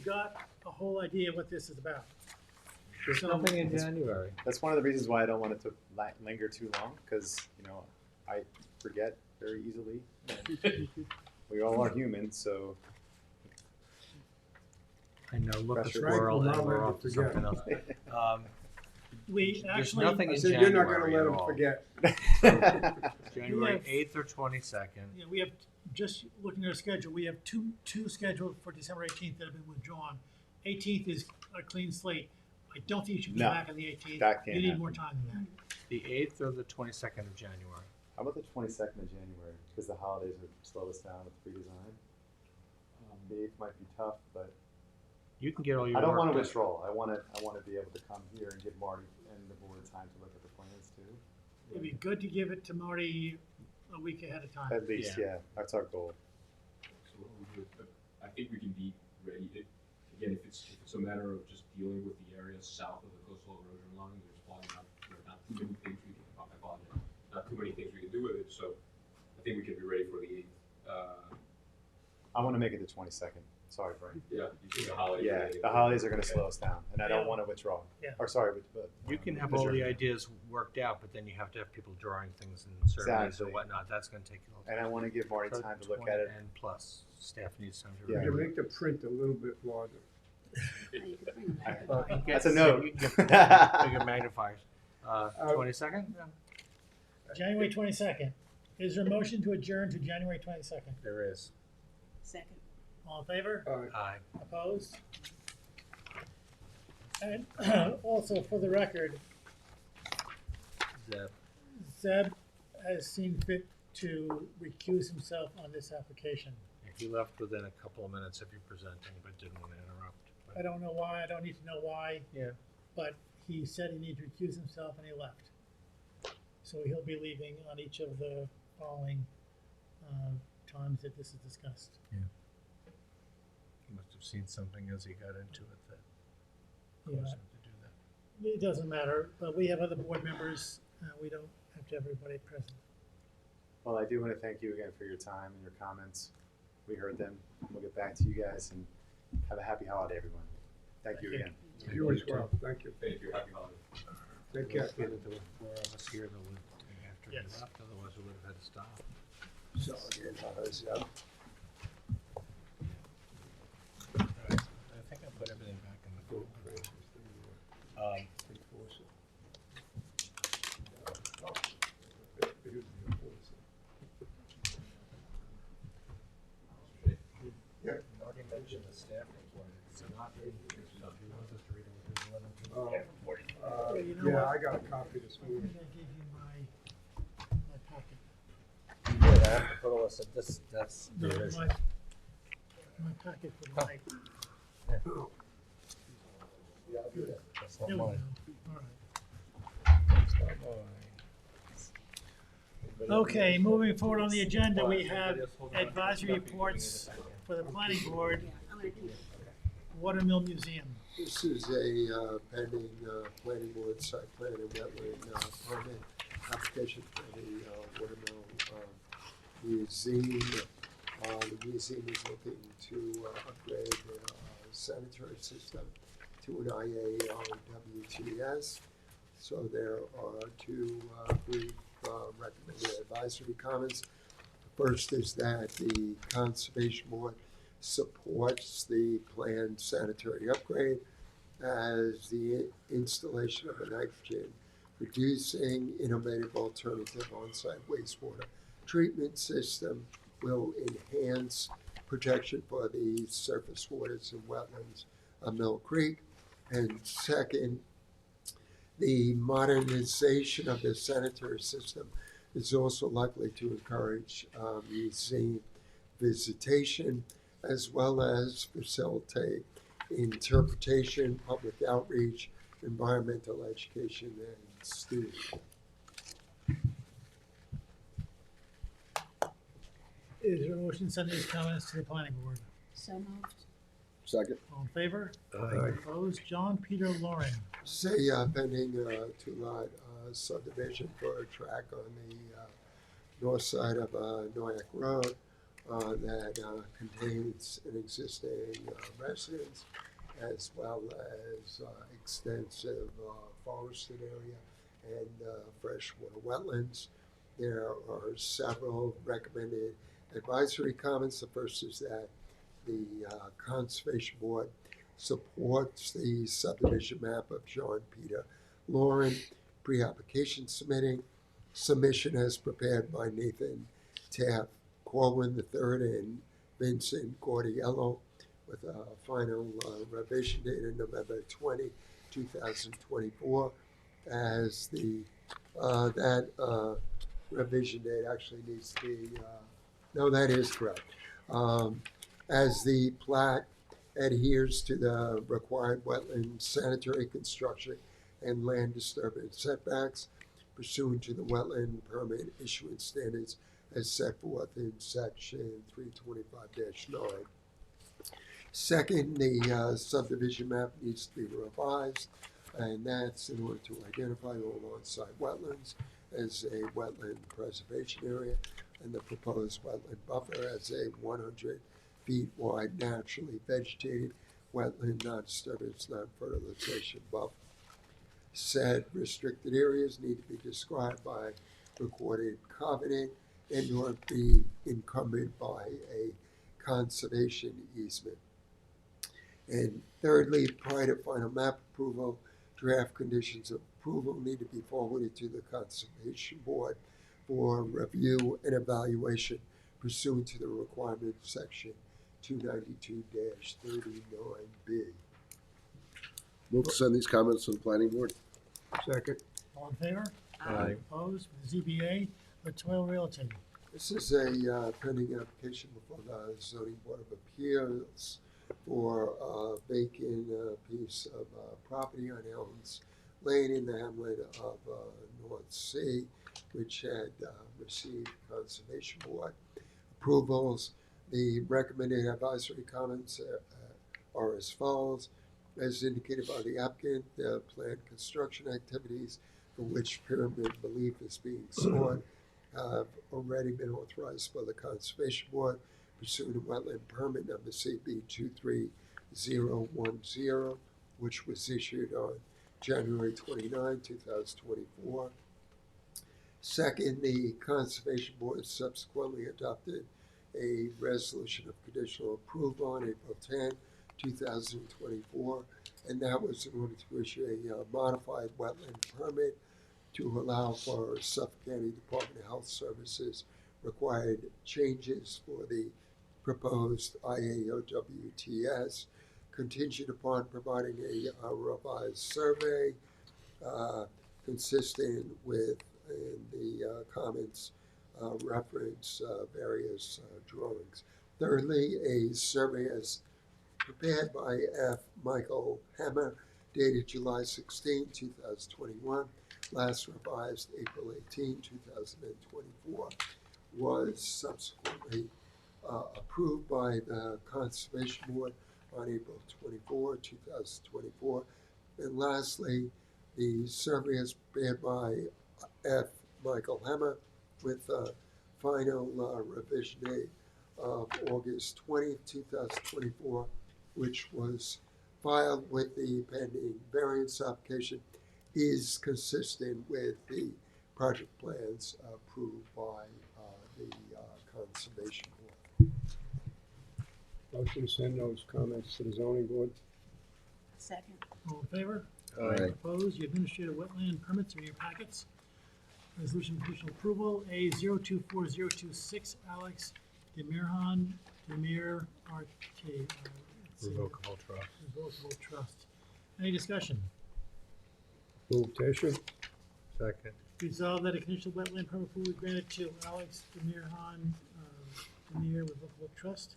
got a whole idea of what this is about. There's So- nothing in January. That's one of the reasons why I don't want it to linger too long, because, I forget very easily. And we all are human, so. I know, look a Pressure. squirrel Frank and will we're not off to let you something else. We There's actually, nothing I in said, you're not January gonna let at him all. forget. January have- 8th or 22nd. we have, just looking at our schedule, we have two scheduled for December 18th that have been withdrawn. 18th is a clean slate. I don't think you should come No, back on the 18th. that can't You need happen. more time than that. The 8th or the 22nd of January. How about the 22nd of January? Because the holidays would slow us down with redesign. The 8th might be tough, but You can get all your I don't work want to done. withdraw. I want to be able to come here and give Marty and the board time to look at the plans too. It'd be good to give it to Marty a week ahead of time. At least, yeah, that's our goal. So what we do, I think we can be ready. Again, if it's a matter of just dealing with the areas south of the coastal erosion line, there's probably not too many things we can, I apologize, not too many things we can do with it, so I think we can be ready for the 8th. I want to make it the 22nd. Sorry, Frank. Yeah, you see the holiday. Yeah, the holidays are going to slow us down, and I don't Yeah. want to withdraw. Yeah. Or sorry, but You can have all the ideas worked out, but then you have to have people drawing things and surveys Exactly. and whatnot. That's going to take a little time. and I want to give Marty So time to look 20 at it. And plus, staff needs time to Yeah. You review. make the print a little bit larger. Well, you can That's a get- note. You can get bigger magnifiers. 22nd? Yeah. January 22nd Is there a motion to adjourn to January 22nd? There is. Second. All in favor? Aye. Opposed? And also, for the record, Zeb. Zeb has seen fit to recuse himself on this application. He left within a couple of minutes of you presenting, but didn't want to interrupt. But- I don't know why, I don't need to know why, Yeah. but he said he needed to recuse himself and he left. So he'll be leaving on each of the following times that this is discussed. He must have seen something as he got into it that Yeah. caused him to do that. It doesn't matter, but we have other board members, we don't have to have everybody present. Well, I do want to thank you again for your time and your comments. We heard them. We'll get back to you guys and have a happy holiday, everyone. Thank you again. You as well, thank you. Thank you, happy holiday. Take care. Lucky that there were 4 of us here that would, after he Yes. left, otherwise we would have had to stop. So, again, yeah. All right, I think I put everything back in the folder. Yeah. You already mentioned the staff report. It's not in here, so if you want us to read it within 11 to You know Yeah, what? I got a copy this I think morning. I gave you my packet. Yeah, I have to put a list of this, that's No, the original. my packet for Huh. Mike. That's There not we go. mine. All right. That's not mine. Okay, moving forward on the agenda, we have advisory reports for the planning board, Yeah, I'm gonna keep it. Watermill Museum. This is a pending planning board site plan and wetland permit application for the Watermill Museum. The museum is looking to upgrade their sanitary system to an IARWTS. So there are two brief recommended advisory comments. First is that the Conservation Board supports the planned sanitary upgrade as the installation of a nitrogen reducing innovative alternative on-site wastewater treatment system will enhance protection for the surface waters and wetlands of Mill Creek. And second, the modernization of the sanitary system is also likely to encourage museum visitation as well as facilitate interpretation, public outreach, environmental education, and stewardship. Is there a motion to send these comments to the planning board? So moved. Second. All in favor? Aye. Opposed? John Peter Lauren. Say pending two-lot subdivision for a track on the north side of Noyak Road that contains an existing residence as well as extensive forested area and freshwater wetlands. There are several recommended advisory comments. The first is that the Conservation Board supports the subdivision map of John Peter Lauren, pre-application submission as prepared by Nathan Taft Corwin III and Vincent Gordiello with a final revision date of November 20, 2024, as the that revision date actually needs to be no, that is correct. As the plat adheres to the required wetland sanitary construction and land disturbance setbacks pursuant to the wetland permit issuance standards as set forth in section 325-9. Second, the subdivision map needs to be revised, and that's in order to identify all on-site wetlands as a wetland preservation area and the proposed wetland buffer as a 100 feet wide naturally vegetated wetland non-disturbance, non-fertilization buffer. Said restricted areas need to be described by recorded covenant and or be encumbered by a conservation easement. And thirdly, prior to final map approval, draft conditions of approval need to be forwarded to the Conservation Board for review and evaluation pursuant to the requirement of section 292-39B. Move to send these comments to the planning board. Second. All in favor? Aye. Opposed? ZBA, Latoil Realty. This is a pending application before the zoning board of appeals for a vacant piece of property on Elms Lane in the hamlet of North Sea, which had received conservation board approvals. The recommended advisory comments are as follows. As indicated by the applicant, the planned construction activities for which pyramid relief is being sought have already been authorized by the Conservation Board pursuant to wetland permit number CB 23010, which was issued on January 29, 2024. Second, the Conservation Board subsequently adopted a resolution of conditional approval on April 10, 2024, and that was in order to issue a modified wetland permit to allow for Suffolk County Department of Health Services required changes for the proposed IAOWTS, contingent upon providing a revised survey consistent with the comments reference various drawings. Thirdly, a survey is prepared by F. Michael Hammer, dated July 16, 2021, last revised April 18, 2024, was subsequently approved by the Conservation Board on April 24, 2024. And lastly, the survey is prepared by F. Michael Hammer with a final revision date of August 20, 2024, which was filed with the pending variance application, is consistent with the project plans approved by the Conservation Board. Motion to send those comments to the zoning board. Second. All in favor? Aye. Opposed? The administrative wetland permits are in your packets. Resolution of conditional approval, A 024026, Alex Demirhan, Demir RT. Revocable trust. Revocable trust. Any discussion? Move to issue. Second. Resolved that a conditional wetland permit will be granted to Alex Demirhan, Demir Revocable Trust,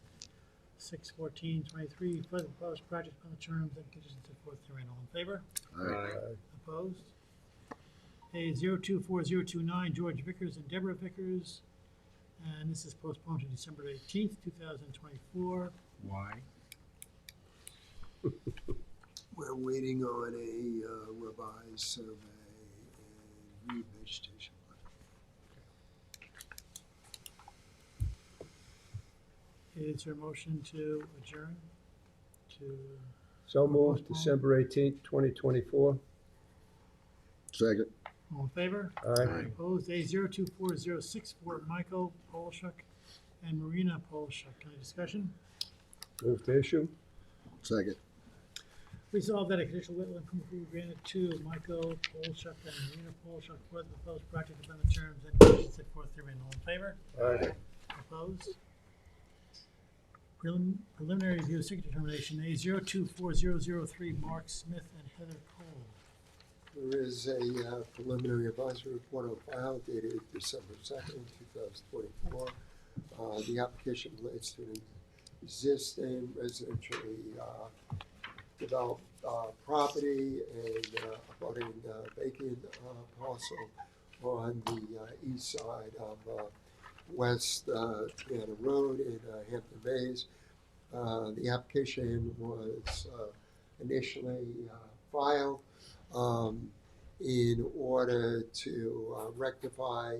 6/14/23, for the proposed project on the terms and conditions set forth herein. All in favor? Aye. Opposed? A 024029, George Vickers and Deborah Vickers, and this is postponed to December 18th, 2024. Why? We're waiting on a revised survey and revegetation. Is there a motion to adjourn to? So moved, December 18th, 2024. Second. All in favor? Aye. Opposed? A 024064, Michael Polshuk and Marina Polshuk. Any discussion? Move to issue. Second. Resolved that a conditional wetland permit will be granted to Michael Polshuk and Marina Polshuk for the proposed project upon the terms and conditions set forth herein. All in favor? Aye. Opposed? Preliminary review of secret determination, A 024003, Mark Smith and Heather Cole. There is a preliminary advisory report on file dated December 2nd, 2024. The application relates to an existing residentially developed property and abutting vacant parcel on the east side of West Tiana Road in Hampton Bays. The application was initially filed in order to rectify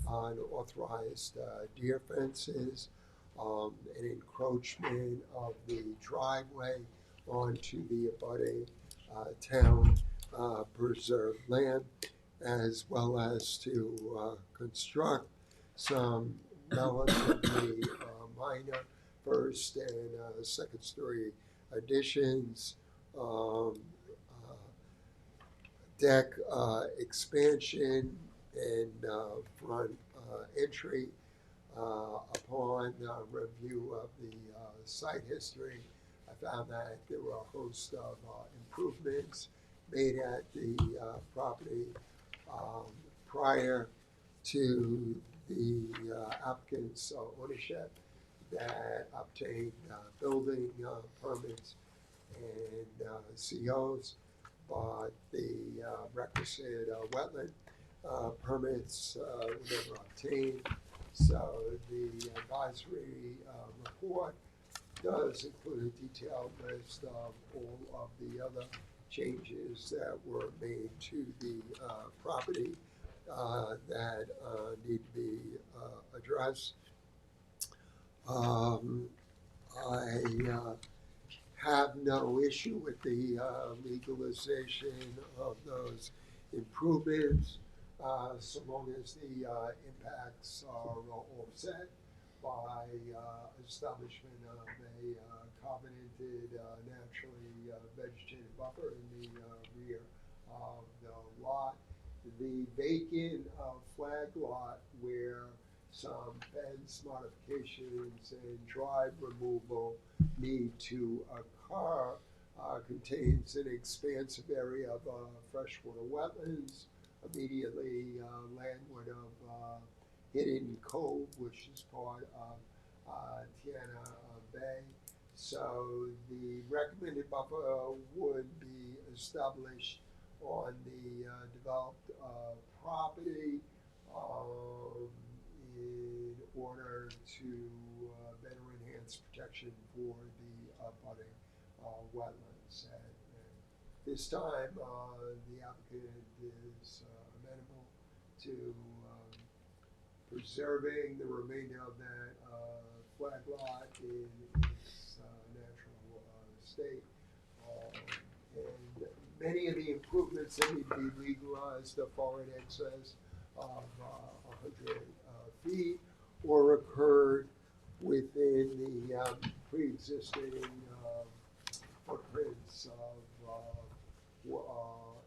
unauthorized deer fences, an encroachment of the driveway onto the abutting town preserved land, as well as to construct some relatively minor first and second story additions, deck expansion, and front entry. Upon review of the site history, I found that there were a host of improvements made at the property prior to the applicant's ownership that obtained building permits and COs, but the requisite wetland permits were never obtained. So the advisory report does include a detailed list of all of the other changes that were made to the property that need to be addressed. I have no issue with the legalization of those improvements, so long as the impacts are offset by establishment of a covenanted naturally vegetated buffer in the rear of the lot. The vacant flag lot where some fence modifications and drive removal need to occur contains an expansive area of freshwater wetlands immediately landward of Hidden Cove, which is part of Tiana Bay. So the recommended buffer would be established on the developed property in order to better enhance protection for the abutting wetlands. And this time, the applicant is amenable to preserving the remainder of that flag lot in its natural state. And many of the improvements that need to be legalized are far in excess of 100 feet or occurred within the pre-existing footprints of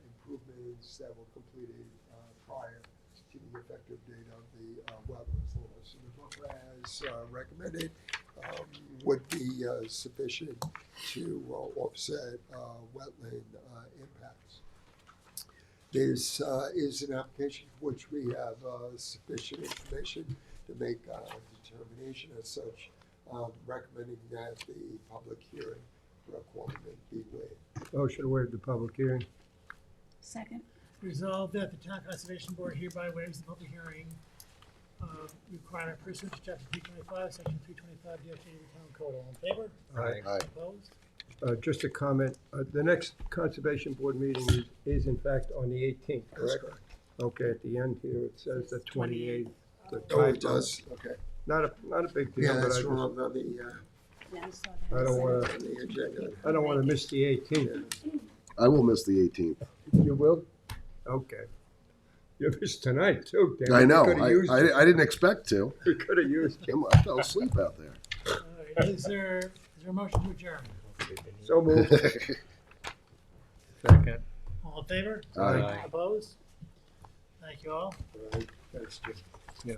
improvements that were completed prior to the effective date of the wetlands law. So the buffer as recommended would be sufficient to offset wetland impacts. This is an application for which we have sufficient information to make a determination. As such, recommending that the public hearing requirement be waived. Motion to waive the public hearing. Second. Resolved that the Town Conservation Board hereby waives the public hearing requirement pursuant to chapter 325, section 325 DFG of the Town Code. All in favor? Aye. Opposed? Just a comment, the next Conservation Board meeting is in fact on the 18th, That's correct? Okay, at the end here, it says the 28th. the Oh, it typo. does? Okay. Not a big deal, Yeah, but I that's just, wrong on the, Yeah, I saw I that. don't wanna, on the agenda. I don't wanna miss the 18th. I will miss the 18th. You will? Okay. You missed tonight too, Dan. I know. We could've used it. I didn't expect to. We could've used it. I fell asleep out there. All right, is there a motion to adjourn? So moved. Second. All in favor? Aye. Opposed? Thank you all. All right, that's just. Yeah.